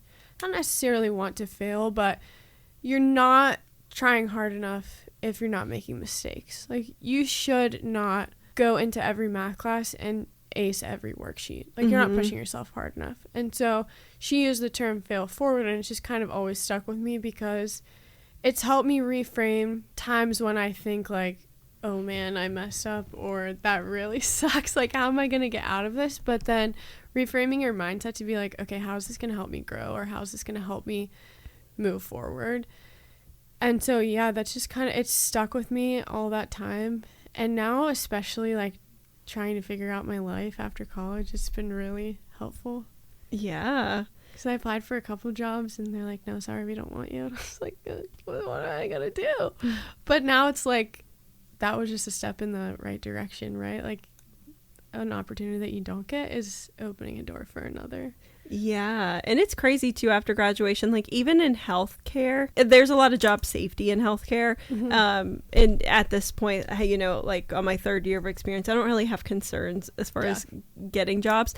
necessarily want to fail, but you're not trying hard enough if you're not making mistakes. Like, you should not go into every math class and ace every worksheet. Like, you're not pushing yourself hard enough. And so she used the term fail forward, and it's just kind of always stuck with me because it's helped me reframe times when I think like, oh man, I messed up, or that really sucks. Like, how am I going to get out of this? But then reframing your mindset to be like, okay, how is this going to help me grow? Or how is this going to help me move forward? And so, yeah, that's just kind of, it's stuck with me all that time. And now, especially, like, trying to figure out my life after college, it's been really helpful. Yeah. Because I applied for a couple jobs, and they're like, no, sorry, we don't want you. And I was like, what am I going to do? But now it's like, that was just a step in the right direction, right? Like, an opportunity that you don't get is opening a door for another. Yeah. And it's crazy too after graduation, like even in healthcare, there's a lot of job safety in healthcare. And at this point, you know, like on my 3rd year of experience, I don't really have concerns as far as getting jobs.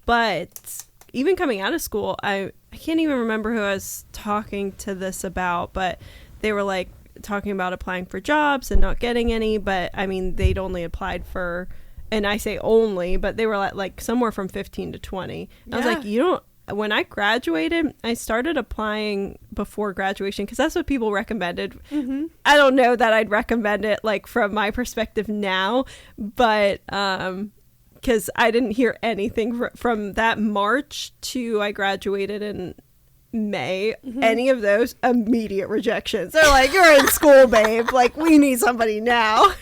But even coming out of school, I can't even remember who I was talking to this about, but they were like talking about applying for jobs and not getting any. But I mean, they'd only applied for, and I say only, but they were like somewhere from 15 to 20. Yeah. I was like, when I graduated, I started applying before graduation because that's what people recommended. I don't know that I'd recommend it like from my perspective now, but because I didn't hear anything from that March to I graduated in May, any of those, immediate rejections. They're like, you're in school, babe. Like, we need somebody now.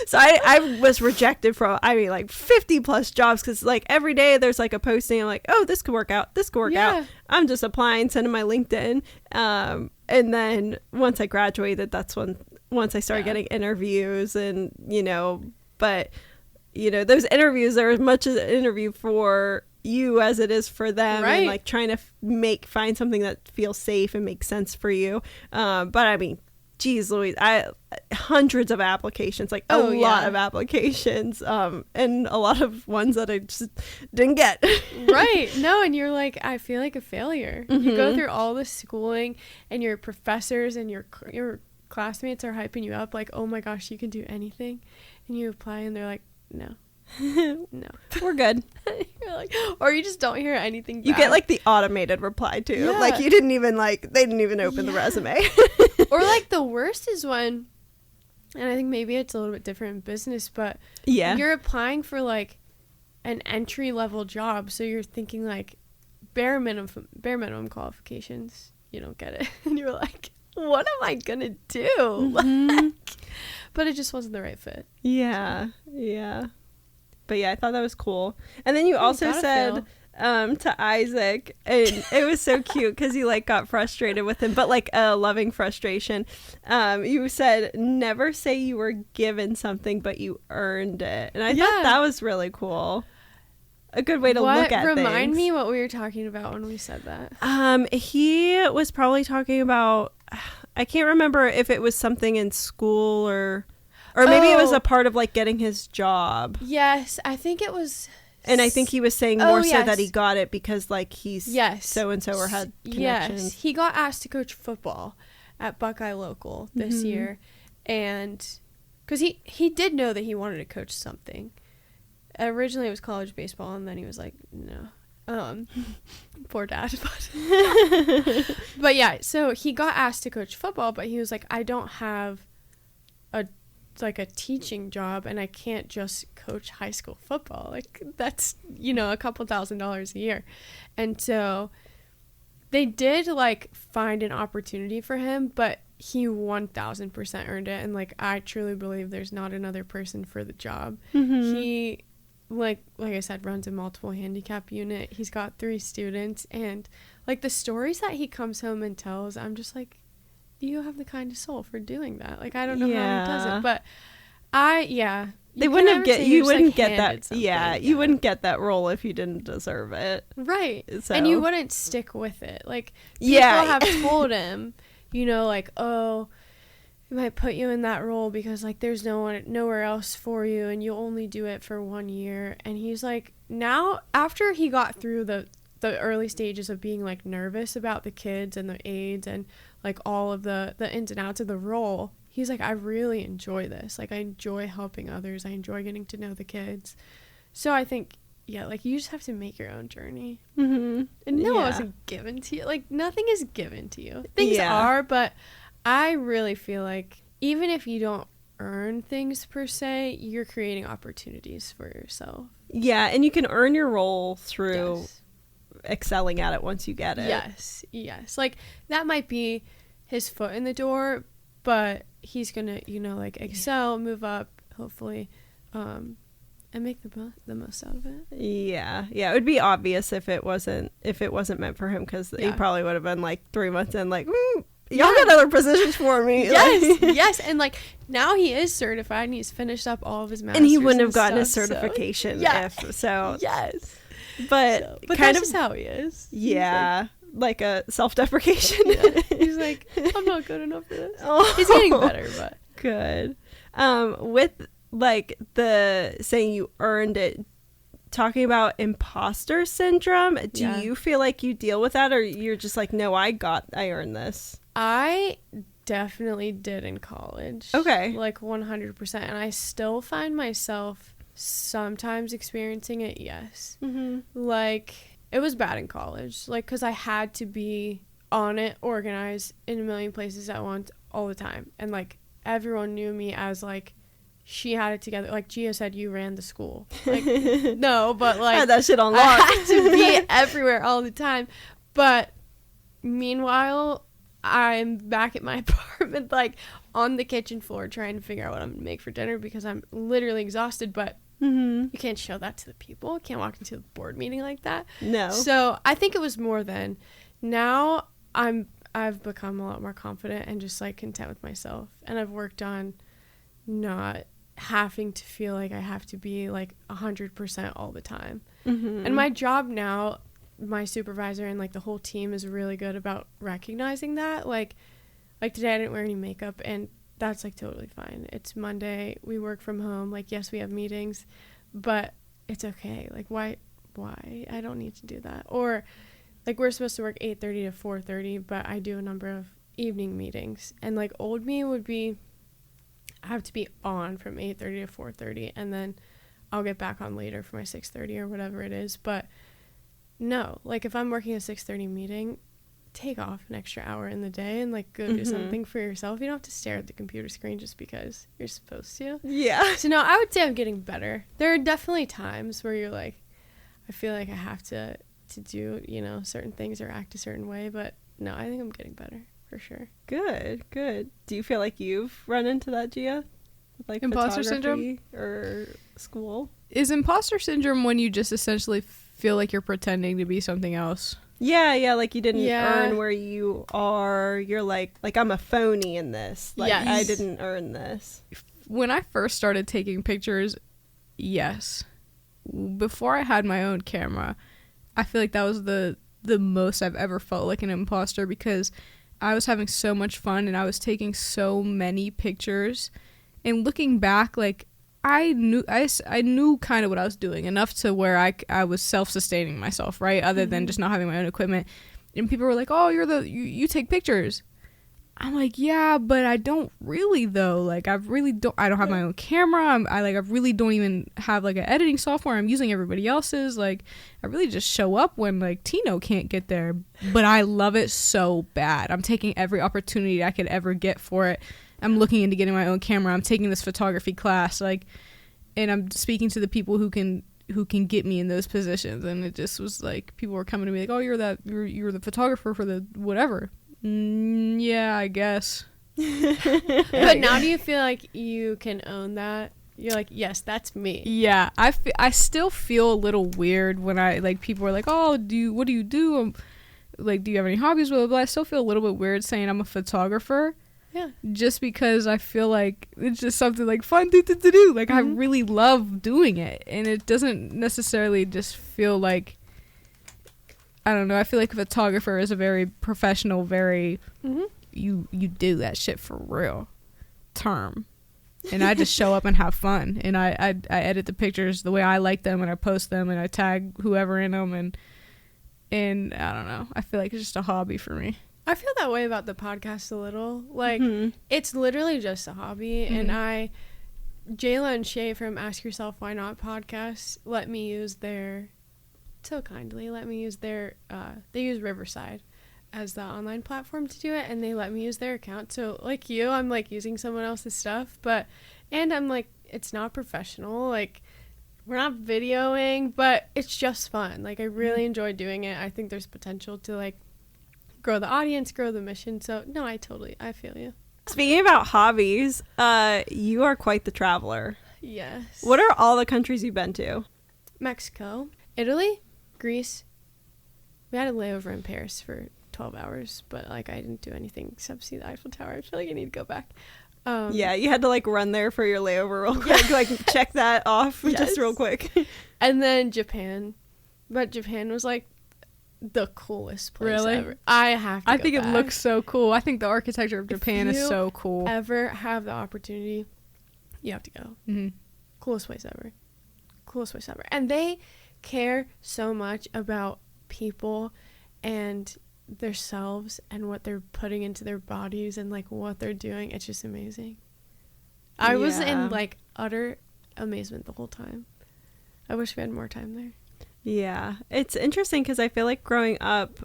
So I was rejected from, 50 plus jobs, because like every day there's like a posting. I'm like, oh, this could work out. This could work out. I'm just applying, sending my LinkedIn. And then once I graduated, that's once I started getting interviews, and, but, those interviews are as much as an interview for you as it is for them, and like trying to find something that feels safe and makes sense for you. But I mean, geez Louise, hundreds of applications, like a lot of applications, and a lot of ones that I just didn't get. Right. No, and you're like, I feel like a failure. You go through all this schooling, and your professors and your classmates are hyping you up like, oh my gosh, you can do anything, and you apply and they're like, no, we're good. You're like, or you just don't hear anything back. You get like the automated reply too. Like they didn't even open the resume. Or like the worst is when, and I think maybe it's a little bit different in business, but you're applying for like an entry level job, so you're thinking like bare minimum qualifications. You don't get it, and you're like, what am I gonna do? Like, but it just wasn't the right fit. Yeah. But I thought that was cool. And then you also said to Isaac, and it was so cute because you like got frustrated with him, but like a loving frustration. You said, never say you were given something, but you earned it. And I thought that was really cool. A good way to look at things. Remind me what we were talking about when we said that. He was probably talking about, I can't remember if it was something in school or maybe it was a part of like getting his job. Yes, I think it was. And I think he was saying more so that he got it because like he's so-and-so or had connections. Yes, he got asked to coach football at Buckeye Local this year. And because he did know that he wanted to coach something. Originally it was college baseball, and then he was like, no. Poor dad. But yeah, so he got asked to coach football, but he was like, I don't have a teaching job, and I can't just coach high school football. Like, that's, a couple $1,000s a year. And so they did like find an opportunity for him, but he 1000% earned it. And like, I truly believe there's not another person for the job. He, like I said, runs a multiple handicap unit. He's got 3 students, and like the stories that he comes home and tells, I'm just like, you have the kind of soul for doing that. Like, I don't know how he does it, but you wouldn't get that role if you didn't deserve it, right? So. And you wouldn't stick with it. Like, people have told him, like, oh, we might put you in that role because like there's nowhere else for you, and you'll only do it for 1 year. And he's like, now after he got through the early stages of being like nervous about the kids and the aides and like all of the ins and outs of the role, he's like, I really enjoy this. Like, I enjoy helping others. I enjoy getting to know the kids. So I think, like, you just have to make your own journey. And no, it wasn't given to you. Like, nothing is given to you. Things are, but I really feel like even if you don't earn things per se, you're creating opportunities for yourself. Yeah, and you can earn your role through excelling at it once you get it. Yes. Like, that might be his foot in the door, but he's gonna like excel, move up, hopefully, and make the most out of it. It would be obvious if it wasn't meant for him, because he probably would have been like 3 months in, like, y'all got other positions for me. Yes, and like now he is certified and he's finished up all of his masters, and he wouldn't have gotten a certification if so. Yes. But kind that's of just how he is. Yeah, like a self-deprecation. He's like, I'm not good enough for this. He's getting better, but good. With like the saying you earned it, talking about imposter syndrome, do you feel like you deal with that, or you're just like, no, I earned this? I definitely did in college. Okay. Like 100%. And I still find myself sometimes experiencing it. Yes. Like, it was bad in college, like, because I had to be on it, organized in a million places at once all the time, and like everyone knew me as like, she had it together. Like Gia said, you ran the school. Like, no, but like, I had that shit on lock. I had to be everywhere all the time. But meanwhile, I'm back at my apartment, like, on the kitchen floor trying to figure out what I'm going to make for dinner because I'm literally exhausted, but you can't show that to the people. You can't walk into a board meeting like that. No. So I think it was more then. Now I've become a lot more confident and just, like, content with myself. And I've worked on not having to feel like I have to be, like, 100% all the time. And my job now, my supervisor and, like, the whole team is really good about recognizing that. Like today I didn't wear any makeup, and that's, like, totally fine. It's Monday. We work from home. Like, yes, we have meetings, but it's okay. Like, why? I don't need to do that. Or, like, we're supposed to work 8:30 to 4:30, but I do a number of evening meetings. And, like, old me would be, I have to be on from 8:30 to 4:30, and then I'll get back on later for my 6:30 or whatever it is. But no, like, if I'm working a 6:30 meeting, take off an extra hour in the day and, like, go do something for yourself. You don't have to stare at the computer screen just because you're supposed to. Yeah. So no, I would say I'm getting better. There are definitely times where you're like, I feel like I have to do, you know, certain things or act a certain way, but no, I think I'm getting better for sure. Good. Do you feel like you've run into that, Gia? With, like, imposter syndrome or school? Is imposter syndrome when you just essentially feel like you're pretending to be something else? Yeah, like you didn't earn where you are. You're like I'm a phony in this. Like, yes. I didn't earn this. When I first started taking pictures, yes. Before I had my own camera, I feel like that was the most I've ever felt like an imposter, because I was having so much fun and I was taking so many pictures. And looking back, like, I knew kind of what I was doing, enough to where I was self-sustaining myself, right? Other than just not having my own equipment. And people were like, oh, you take pictures. I'm like, yeah, but I don't really, though. Like, I don't have my own camera. I really don't even have, like, an editing software. I'm using everybody else's. Like, I really just show up when, like, Tino can't get there. But I love it so bad. I'm taking every opportunity I could ever get for it. I'm looking into getting my own camera. I'm taking this photography class, like, and I'm speaking to the people who can get me in those positions. And it just was like, people were coming to me like, oh, you're the photographer for the whatever. Yeah, I guess. But now do you feel like you can own that? You're like, yes, that's me. Yeah, I still feel a little weird when I, like, people are like, oh, what do you do? Like, do you have any hobbies? Blah, blah, blah. I still feel a little bit weird saying I'm a photographer. Yeah. Just because I feel like it's just something, like, fun to do. Like, I really love doing it. And it doesn't necessarily just feel like, I don't know. I feel like a photographer is a very professional, very, you do that shit for real term. And I just show up and have fun. And I edit the pictures the way I like them, and I post them, and I tag whoever in them. And I don't know. I feel like it's just a hobby for me. I feel that way about the podcast a little. Like, it's literally just a hobby. And Jayla and Shay from Ask Yourself Why Not podcast let me use their, so kindly, they use Riverside as the online platform to do it. And they let me use their account. So, like you, I'm, like, using someone else's stuff. And I'm, like, it's not professional. Like, we're not videoing, but it's just fun. Like, I really enjoy doing it. I think there's potential to, like, grow the audience, grow the mission. So no, I feel you. Speaking about hobbies, you are quite the traveler. Yes. What are all the countries you've been to? Mexico, Italy, Greece. We had a layover in Paris for 12 hours, but, like, I didn't do anything except see the Eiffel Tower. I feel like I need to go back. Yeah, you had to, like, run there for your layover real quick, like, check that off just real quick. And then Japan. But Japan was, like, the coolest place ever. I think it looks so cool. I think the architecture of Japan is so cool. Ever have the opportunity, you have to go. Coolest place ever. And they care so much about people and themselves and what they're putting into their bodies and, like, what they're doing. It's just amazing. I was in, like, utter amazement the whole time. I wish we had more time there. Yeah, it's interesting because I feel like growing up,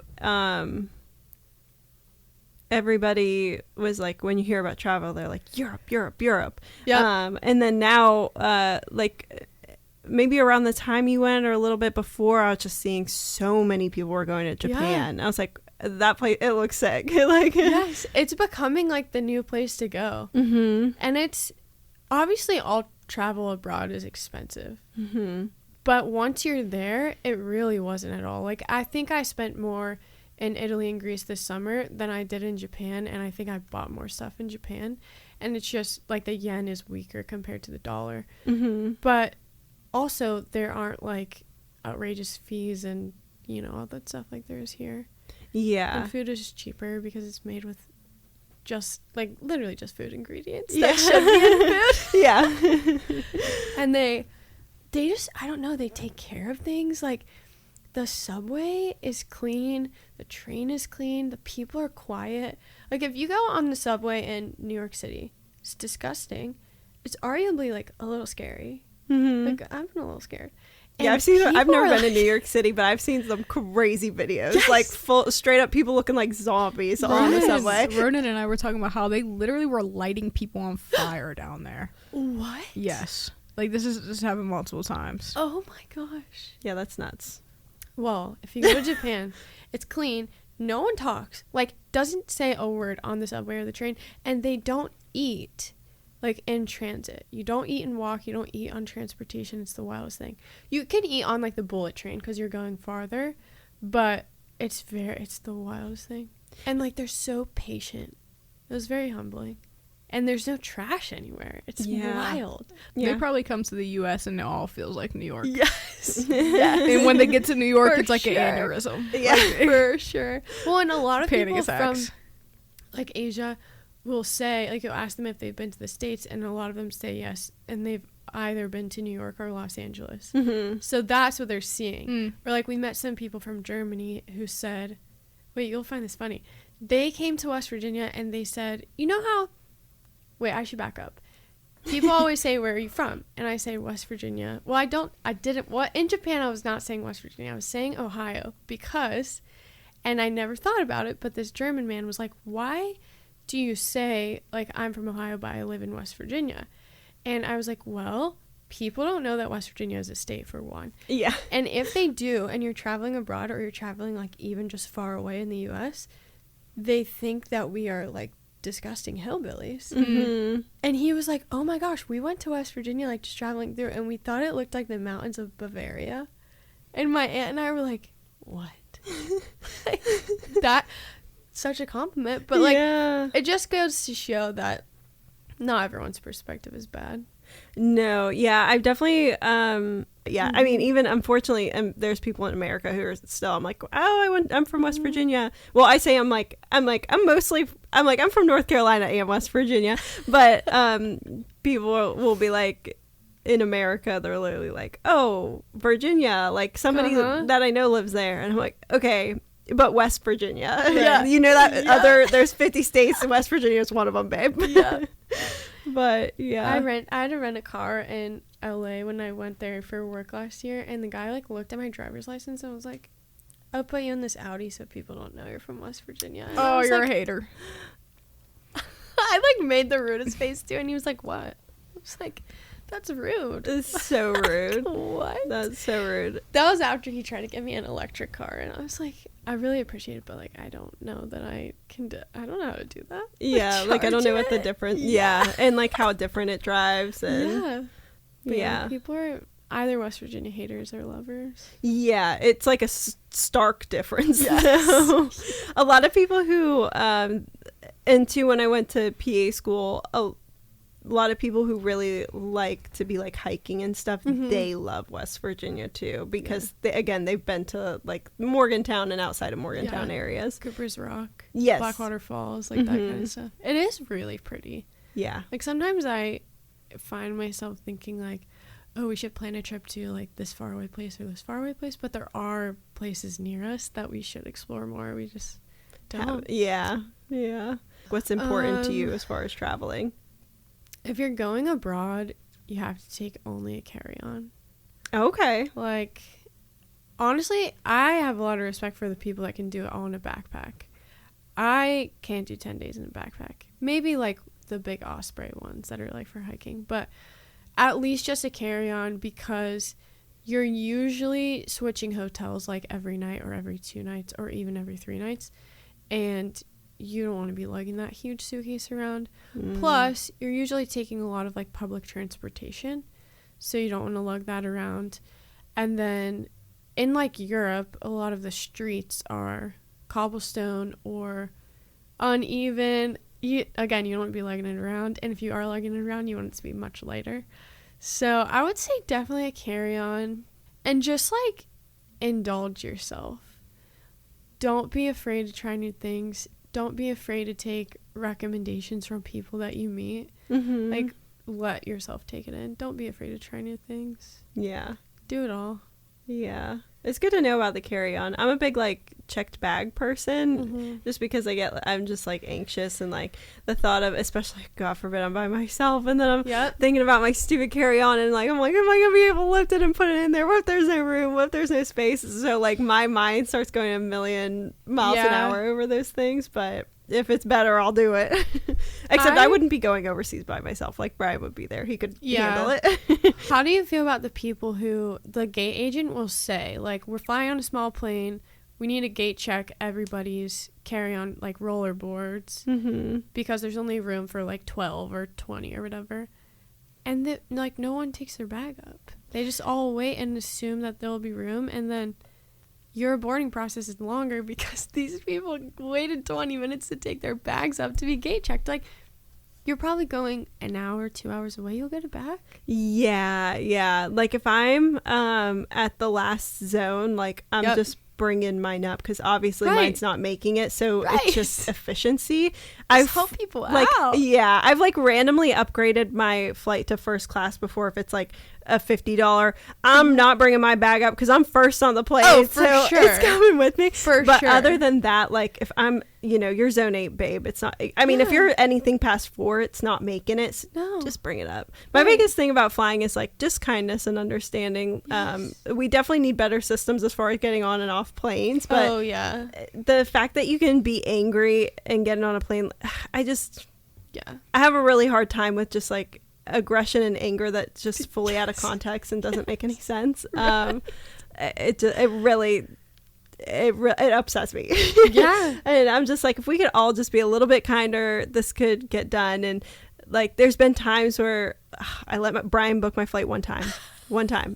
everybody was like, when you hear about travel, they're like, Europe. Yeah. And then now, like, maybe around the time you went or a little bit before, I was just seeing so many people were going to Japan. I was like, that place, it looks sick. Like, yes, it's becoming like the new place to go. Mm-hmm. And it's obviously all travel abroad is expensive. Mm-hmm. But once you're there, it really wasn't at all. Like, I think I spent more in Italy and Greece this summer than I did in Japan, and I think I bought more stuff in Japan. And it's just like the yen is weaker compared to the dollar. Mm-hmm. But also there aren't like outrageous fees and, you know, all that stuff like there is here. Yeah. And food is cheaper because it's made with just like literally just food ingredients that should be in food. Yeah. And they just, I don't know, they take care of things. Like, the subway is clean, the train is clean, the people are quiet. Like, if you go on the subway in New York City, it's disgusting. It's arguably like a little scary. Mm-hmm. Like, I'm a little scared. And yeah, I've never been to New York City, but I've seen some crazy videos. Yes. Like, full straight up people looking like zombies on the subway. Ronan and I were talking about how they literally were lighting people on fire down there. What? Yes. Like, this happened multiple times. Oh my gosh. Yeah, that's nuts. Well, if you go to Japan, it's clean. No one talks. Like, doesn't say a word on the subway or the train. And they don't eat, like, in transit. You don't eat and walk. You don't eat on transportation. It's the wildest thing. You can eat on, like, the bullet train because you're going farther. But it's the wildest thing. And, like, they're so patient. It was very humbling. And there's no trash anywhere. It's wild. Yeah. They probably come to the U.S. and it all feels like New York. Yes. And when they get to New York, it's like an aneurysm. Yeah, for sure. Well, and a lot of people from, like, Asia will say, like, you'll ask them if they've been to the States, and a lot of them say yes. And they've either been to New York or Los Angeles. Mm-hmm. So that's what they're seeing. Mm. Or, like, we met some people from Germany who said, wait, you'll find this funny. They came to West Virginia and they said, you know how... Wait, I should back up. People always say, where are you from? And I say West Virginia. Well, in Japan, I was not saying West Virginia. I was saying Ohio because, and I never thought about it, but this German man was like, why do you say, like, I'm from Ohio, but I live in West Virginia? And I was like, well, people don't know that West Virginia is a state, for one. Yeah. And if they do, and you're traveling abroad or you're traveling, like, even just far away in the U.S., they think that we are, like, disgusting hillbillies. Mm-hmm. And he was like, oh my gosh, we went to West Virginia, like, just traveling through, and we thought it looked like the mountains of Bavaria. And my aunt and I were like, what? Like, that, such a compliment. But, like, it just goes to show that not everyone's perspective is bad. No, yeah, I've definitely, yeah, I mean, even unfortunately, there's people in America who are still, I'm like, oh, I'm from West Virginia. Well, I say I'm from North Carolina and West Virginia, but people will be like, in America, they're literally like, oh, Virginia, like somebody that I know lives there, and I'm like, okay, but West Virginia, yeah, you know that there's 50 states and West Virginia is one of them, babe. Yeah. But yeah, I had to rent a car in LA when I went there for work last year, and the guy, like, looked at my driver's license and was like, I'll put you in this Audi so people don't know you're from West Virginia. And oh, you're like, a hater. I, like, made the rudest face too, and he was like, what? I was like, that's rude. It's so rude. What? That's so rude. That was after he tried to get me an electric car, and I was like, I really appreciate it, but, like, I don't know that I can I don't know how to do that. Yeah, like, I don't know what the difference, yeah, and, like, how different it drives, and yeah. People are either West Virginia haters or lovers. Yeah, it's, like, a stark difference. Yes. So, a lot of people who, and too, when I went to PA school, a lot of people who really like to be, like, hiking and stuff, they love West Virginia too, because they've been to, like, Morgantown and outside of Morgantown areas, Cooper's Rock, yes, Blackwater Falls, like that kind of stuff. It is really pretty. Yeah, like, sometimes I find myself thinking, like, oh, we should plan a trip to, like, this faraway place or this faraway place, but there are places near us that we should explore more. We just don't. Yeah. What's important to you as far as traveling? If you're going abroad, you have to take only a carry-on. Okay. Like, honestly, I have a lot of respect for the people that can do it all in a backpack. I can't do 10 days in a backpack. Maybe, like, the big Osprey ones that are, like, for hiking. But at least just a carry-on, because you're usually switching hotels like every night or every 2 nights or even every 3 nights, and you don't want to be lugging that huge suitcase around. Plus, you're usually taking a lot of like public transportation, so you don't want to lug that around. And then in like Europe, a lot of the streets are cobblestone or uneven. You don't want to be lugging it around, and if you are lugging it around, you want it to be much lighter. So I would say definitely a carry-on, and just like indulge yourself. Don't be afraid to try new things. Don't be afraid to take recommendations from people that you meet. Like, let yourself take it in. Don't be afraid to try new things. Yeah. Do it all. Yeah. It's good to know about the carry-on. I'm a big, like, checked bag person, just because I'm just, like, anxious, and, like, the thought of, especially, God forbid, I'm by myself, and then I'm thinking about my stupid carry-on, and, like, I'm like, am I going to be able to lift it and put it in there? What if there's no room? What if there's no space? So, like, my mind starts going a million miles an hour over those things, but if it's better, I'll do it. Except I wouldn't be going overseas by myself. Like, Brian would be there. He could handle it. How do you feel about the people who the gate agent will say, like, we're flying on a small plane, we need to gate check everybody's carry-on, like, rollerboards, because there's only room for, like, 12 or 20 or whatever. And, like, no one takes their bag up. They just all wait and assume that there'll be room, and then your boarding process is longer because these people waited 20 minutes to take their bags up to be gate checked. Like, you're probably going an hour, 2 hours away. You'll get it back. Yeah. Like, if I'm at the last zone, like, I'm just bringing mine up, because obviously mine's not making it, so it's just efficiency. I've helped people out. Yeah, I've like randomly upgraded my flight to first class before. If it's like a $50, I'm not bringing my bag up because I'm first on the plane. Oh, for so sure. It's coming with me. But sure. Other than that, like, if I'm, you're zone 8, babe, it's not, I mean, if you're anything past 4, it's not making it. No. Just bring it up. My biggest thing about flying is like just kindness and understanding. Yes. We definitely need better systems as far as getting on and off planes. But the fact that you can be angry and getting on a plane, I have a really hard time with just like aggression and anger that's just fully out of context and doesn't make any sense. It upsets me. And I'm just like, if we could all just be a little bit kinder, this could get done. And like, there's been times where I let Brian book my flight one time,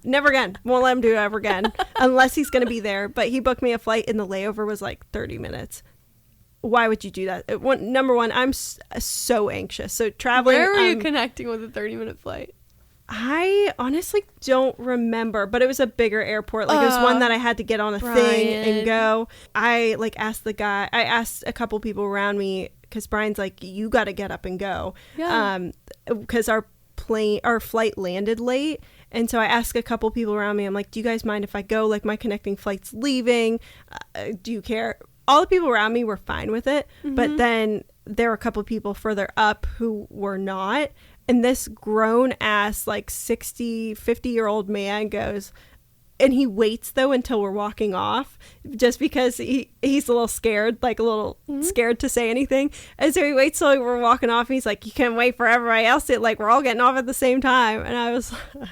never again, won't let him do it ever again unless he's gonna be there. But he booked me a flight and the layover was like 30 minutes. Why would you do that? Number one, I'm so anxious. So traveling. Where were you connecting with a 30-minute flight? I honestly don't remember, but it was a bigger airport. Like, it was one that I had to get on a thing and go. I like asked the guy. I asked a couple people around me, because Brian's like, you got to get up and go. Because our flight landed late. And so I asked a couple people around me, I'm like, do you guys mind if I go? Like, my connecting flight's leaving. Do you care? All the people around me were fine with it. But then there were a couple people further up who were not. And this grown ass, like 50-year-old man goes, and he waits though until we're walking off, just because he's a little scared, like a little scared to say anything. And so he waits till we're walking off, and he's like, you can't wait for everybody else to, like, we're all getting off at the same time. And I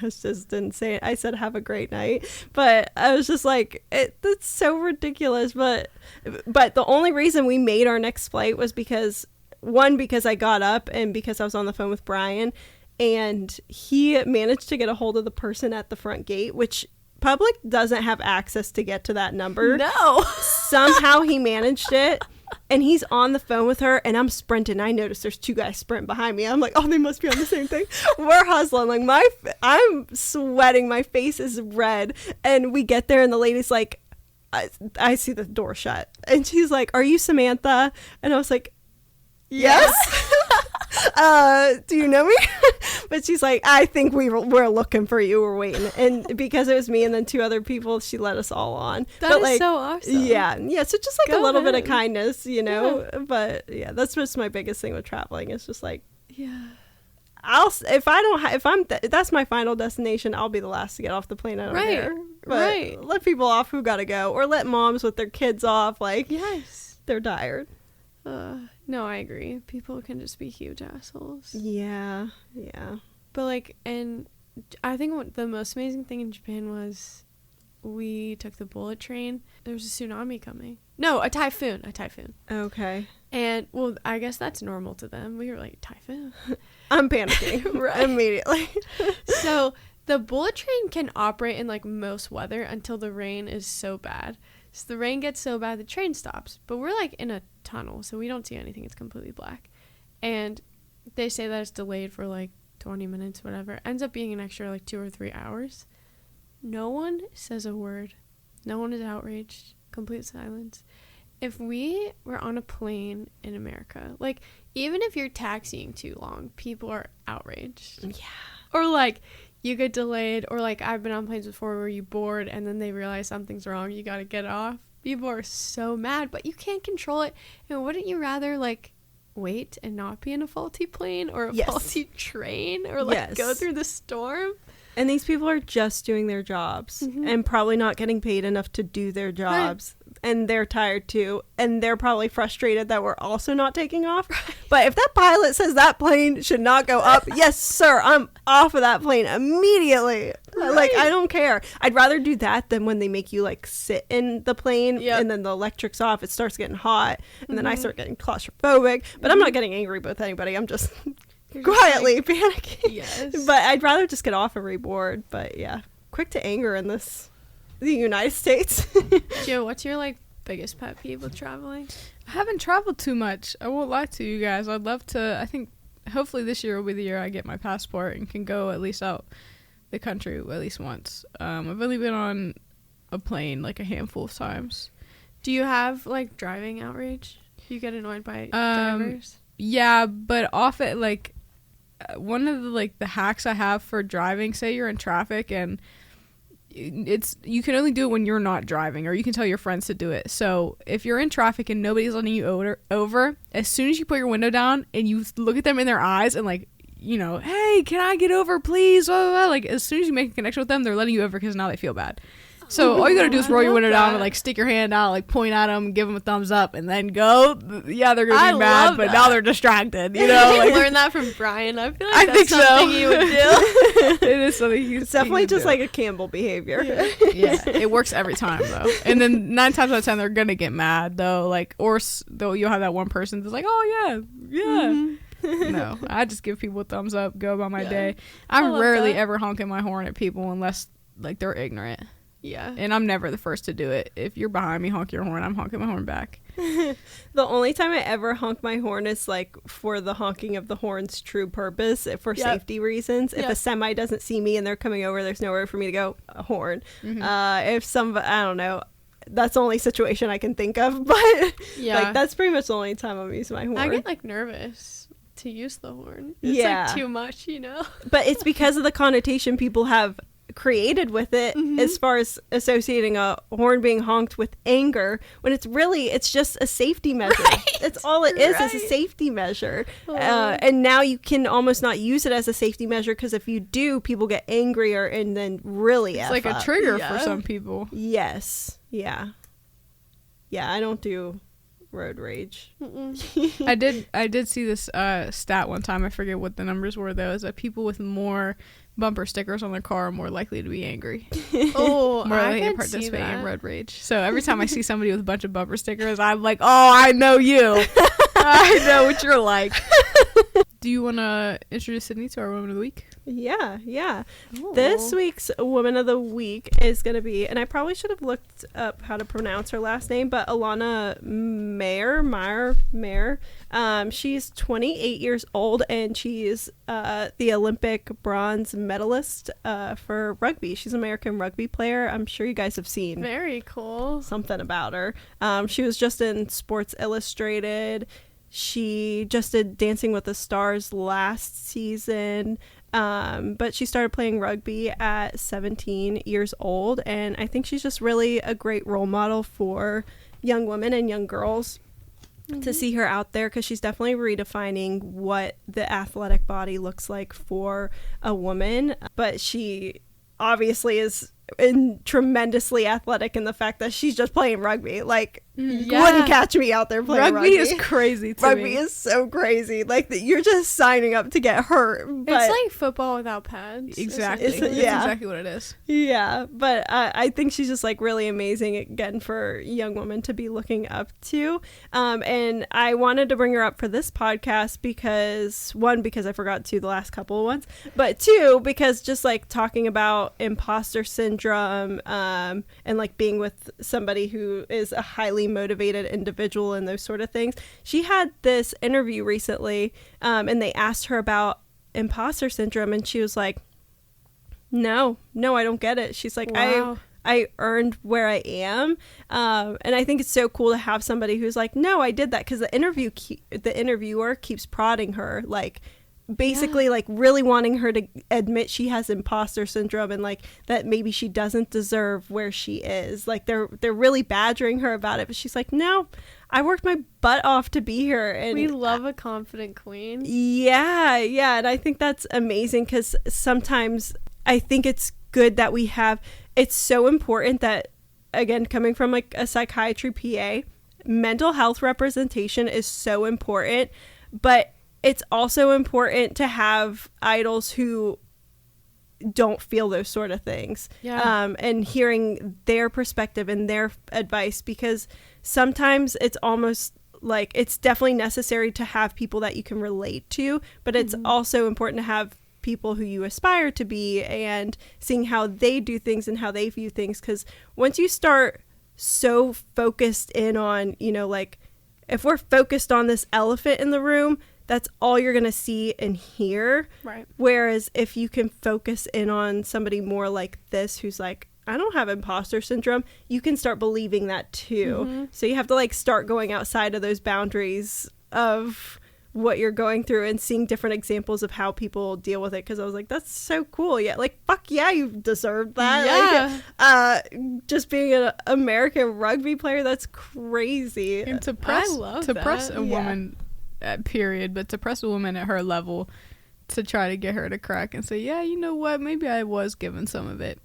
just didn't say it. I said, have a great night. But I was just like, that's so ridiculous. But the only reason we made our next flight was because I got up, and because I was on the phone with Brian, and he managed to get a hold of the person at the front gate, which public doesn't have access to get to that number. No. Somehow he managed it, and he's on the phone with her, and I'm sprinting. I noticed there's 2 guys sprinting behind me. I'm like, oh, they must be on the same thing. We're hustling. Like, I'm sweating. My face is red. And we get there, and the lady's like, I see the door shut. And she's like, are you Samantha? And I was like, yes. Do you know me? But she's like, I think we're looking for you. We're waiting. And because it was me and then 2 other people, she let us all on. That is so awesome. Yeah. So just like a little bit of kindness, But yeah, that's just my biggest thing with traveling. It's just like, that's my final destination, I'll be the last to get off the plane. I don't care. But let people off who gotta go, or let moms with their kids off. Like, they're tired. No, I agree. People can just be huge assholes. Yeah. But like, and I think the most amazing thing in Japan was we took the bullet train. There was a tsunami coming. No, a typhoon. Okay. And, well, I guess that's normal to them. We were like, typhoon? I'm panicking immediately. So the bullet train can operate in, like, most weather until the rain is so bad. So the rain gets so bad, the train stops. But we're, like, in a tunnel, so we don't see anything. It's completely black. And they say that it's delayed for, like, 20 minutes, whatever. Ends up being an extra, like, 2 or 3 hours. No one says a word. No one is outraged. Complete silence. If we were on a plane in America, like, even if you're taxiing too long, people are outraged. Yeah. Or, like, you get delayed, or, like, I've been on planes before where you board and then they realize something's wrong, you gotta get off. People are so mad, but you can't control it. And wouldn't you rather, like, wait and not be in a faulty plane or a faulty train or, like, go through the storm? And these people are just doing their jobs and probably not getting paid enough to do their jobs. Right. And they're tired too. And they're probably frustrated that we're also not taking off. Right. But if that pilot says that plane should not go up, yes, sir, I'm off of that plane immediately. Right. Like, I don't care. I'd rather do that than when they make you, like, sit in the plane and then the electric's off. It starts getting hot. And then I start getting claustrophobic. But I'm not getting angry with anybody. I'm just... quietly panicking. Yes. But I'd rather just get off and reboard. But yeah, quick to anger in the United States. Joe, what's your, like, biggest pet peeve with traveling? I haven't traveled too much. I won't lie to you guys. I'd love to. I think hopefully this year will be the year I get my passport and can go at least out the country at least once. I've only been on a plane like a handful of times. Do you have, like, driving outrage? Do you get annoyed by drivers? Yeah, but often, like, one of the, like, the hacks I have for driving, say you're in traffic and you can only do it when you're not driving, or you can tell your friends to do it. So if you're in traffic and nobody's letting you over, as soon as you put your window down and you look at them in their eyes and, like, you know, hey, can I get over, please? Blah, blah, blah. Like, as soon as you make a connection with them, they're letting you over because now they feel bad. So all you gotta do is roll your window down and, like, stick your hand out, like, point at them, give them a thumbs up, and then go. Yeah, they're gonna be mad, but now they're distracted. You know, like, learned that from Brian. I feel like that's something he would do. It is something it's definitely just like a Campbell behavior. Yeah, it works every time though. And then 9 times out of 10, they're gonna get mad though. Like, or though you'll have that one person that's like, oh yeah. No, I just give people a thumbs up, go about my day. I'm rarely ever honking my horn at people unless, like, they're ignorant. Yeah. And I'm never the first to do it. If you're behind me, honk your horn. I'm honking my horn back. The only time I ever honk my horn is, like, for the honking of the horn's true purpose, for safety reasons. If a semi doesn't see me and they're coming over, there's nowhere for me to go, a horn. If I don't know, that's the only situation I can think of. But, like, that's pretty much the only time I'm using my horn. I get, like, nervous to use the horn. It's, like, too much, you know? But it's because of the connotation people have created with it, as far as associating a horn being honked with anger, when it's just a safety measure. That's all it is. It's a safety measure. And now you can almost not use it as a safety measure, because if you do, people get angrier and then really it's like a trigger for some people. Yes. Yeah, I don't do road rage. I did see this stat one time. I forget what the numbers were though. Is that people with more bumper stickers on their car are more likely to be angry. More likely to participate in road rage. So every time I see somebody with a bunch of bumper stickers, I'm like, oh, I know you. I know what you're like. Do you want to introduce Sydney to our Woman of the Week? Yeah. Ooh. This week's Woman of the Week is going to be, and I probably should have looked up how to pronounce her last name, but Alana Meyer. She's 28 years old, and she's the Olympic bronze medalist for rugby. She's an American rugby player. I'm sure you guys have seen. Very cool. Something about her. She was just in Sports Illustrated. She just did Dancing with the Stars last season. But she started playing rugby at 17 years old, and I think she's just really a great role model for young women and young girls to see her out there, because she's definitely redefining what the athletic body looks like for a woman. But she obviously is tremendously athletic in the fact that she's just playing rugby. Like, You wouldn't catch me out there playing rugby. Rugby is crazy to Rugby me. is so crazy. Like, you're just signing up to get hurt. But it's like football without pads. Exactly. That's exactly what it is. Yeah, but I think she's just like really amazing, again, for a young woman to be looking up to. And I wanted to bring her up for this podcast because, one, because I forgot to the last couple of ones, but two, because just like talking about imposter syndrome and like being with somebody who is a highly motivated individual and those sort of things. She had this interview recently and they asked her about imposter syndrome and she was like, no, I don't get it. She's like, wow. I earned where I am. And I think it's so cool to have somebody who's like, no, I did that, because the interviewer keeps prodding her, like basically like really wanting her to admit she has imposter syndrome and like that maybe she doesn't deserve where she is. Like they're really badgering her about it, but she's like, no, I worked my butt off to be here. And we love a confident queen. Yeah, and I think that's amazing, because sometimes I think it's good that we have, it's so important that, again, coming from like a psychiatry PA, mental health representation is so important, but it's also important to have idols who don't feel those sort of things. And hearing their perspective and their advice, because sometimes it's almost like it's definitely necessary to have people that you can relate to, but it's also important to have people who you aspire to be and seeing how they do things and how they view things. Because once you start so focused in on, you know, like if we're focused on this elephant in the room, that's all you're going to see and hear. Right. Whereas if you can focus in on somebody more like this, who's like, I don't have imposter syndrome, you can start believing that too. So you have to like start going outside of those boundaries of what you're going through and seeing different examples of how people deal with it. Because I was like, that's so cool. Yeah, like, fuck yeah, you deserve that. Like, just being an American rugby player, that's crazy. And to press a woman period, but to press a woman at her level to try to get her to crack and say, yeah, you know what, maybe I was given some of it.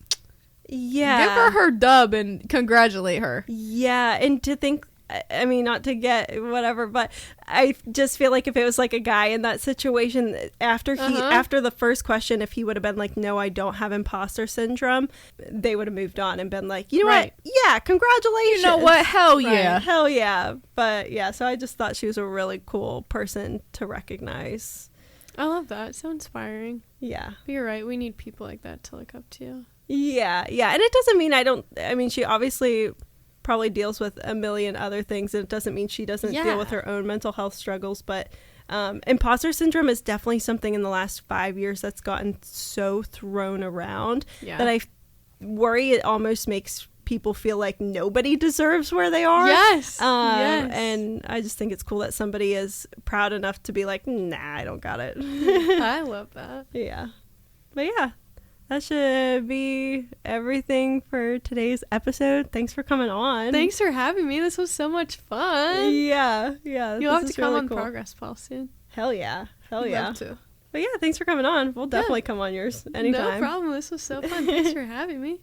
Give her dub and congratulate her. And to think, I mean, not to get whatever, but I just feel like if it was like a guy in that situation, after the first question, if he would have been like, no, I don't have imposter syndrome, they would have moved on and been like, you know what? Yeah, congratulations. You know what? Hell yeah. Hell yeah. But yeah, so I just thought she was a really cool person to recognize. I love that. It's so inspiring. Yeah. But you're right. We need people like that to look up to. Yeah. And it doesn't mean she obviously probably deals with a million other things, and it doesn't mean she doesn't deal with her own mental health struggles, but imposter syndrome is definitely something in the last 5 years that's gotten so thrown around that I worry it almost makes people feel like nobody deserves where they are. Yes. And I just think it's cool that somebody is proud enough to be like, nah, I don't got it. I love that. Yeah. But yeah, that should be everything for today's episode. Thanks for coming on. Thanks for having me. This was so much fun. Yeah. You'll have to come on Progress Pal soon. Hell yeah. Love to. But yeah, thanks for coming on. We'll definitely come on yours anytime. No problem. This was so fun. Thanks for having me.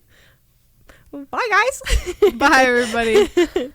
Bye, guys. Bye, everybody.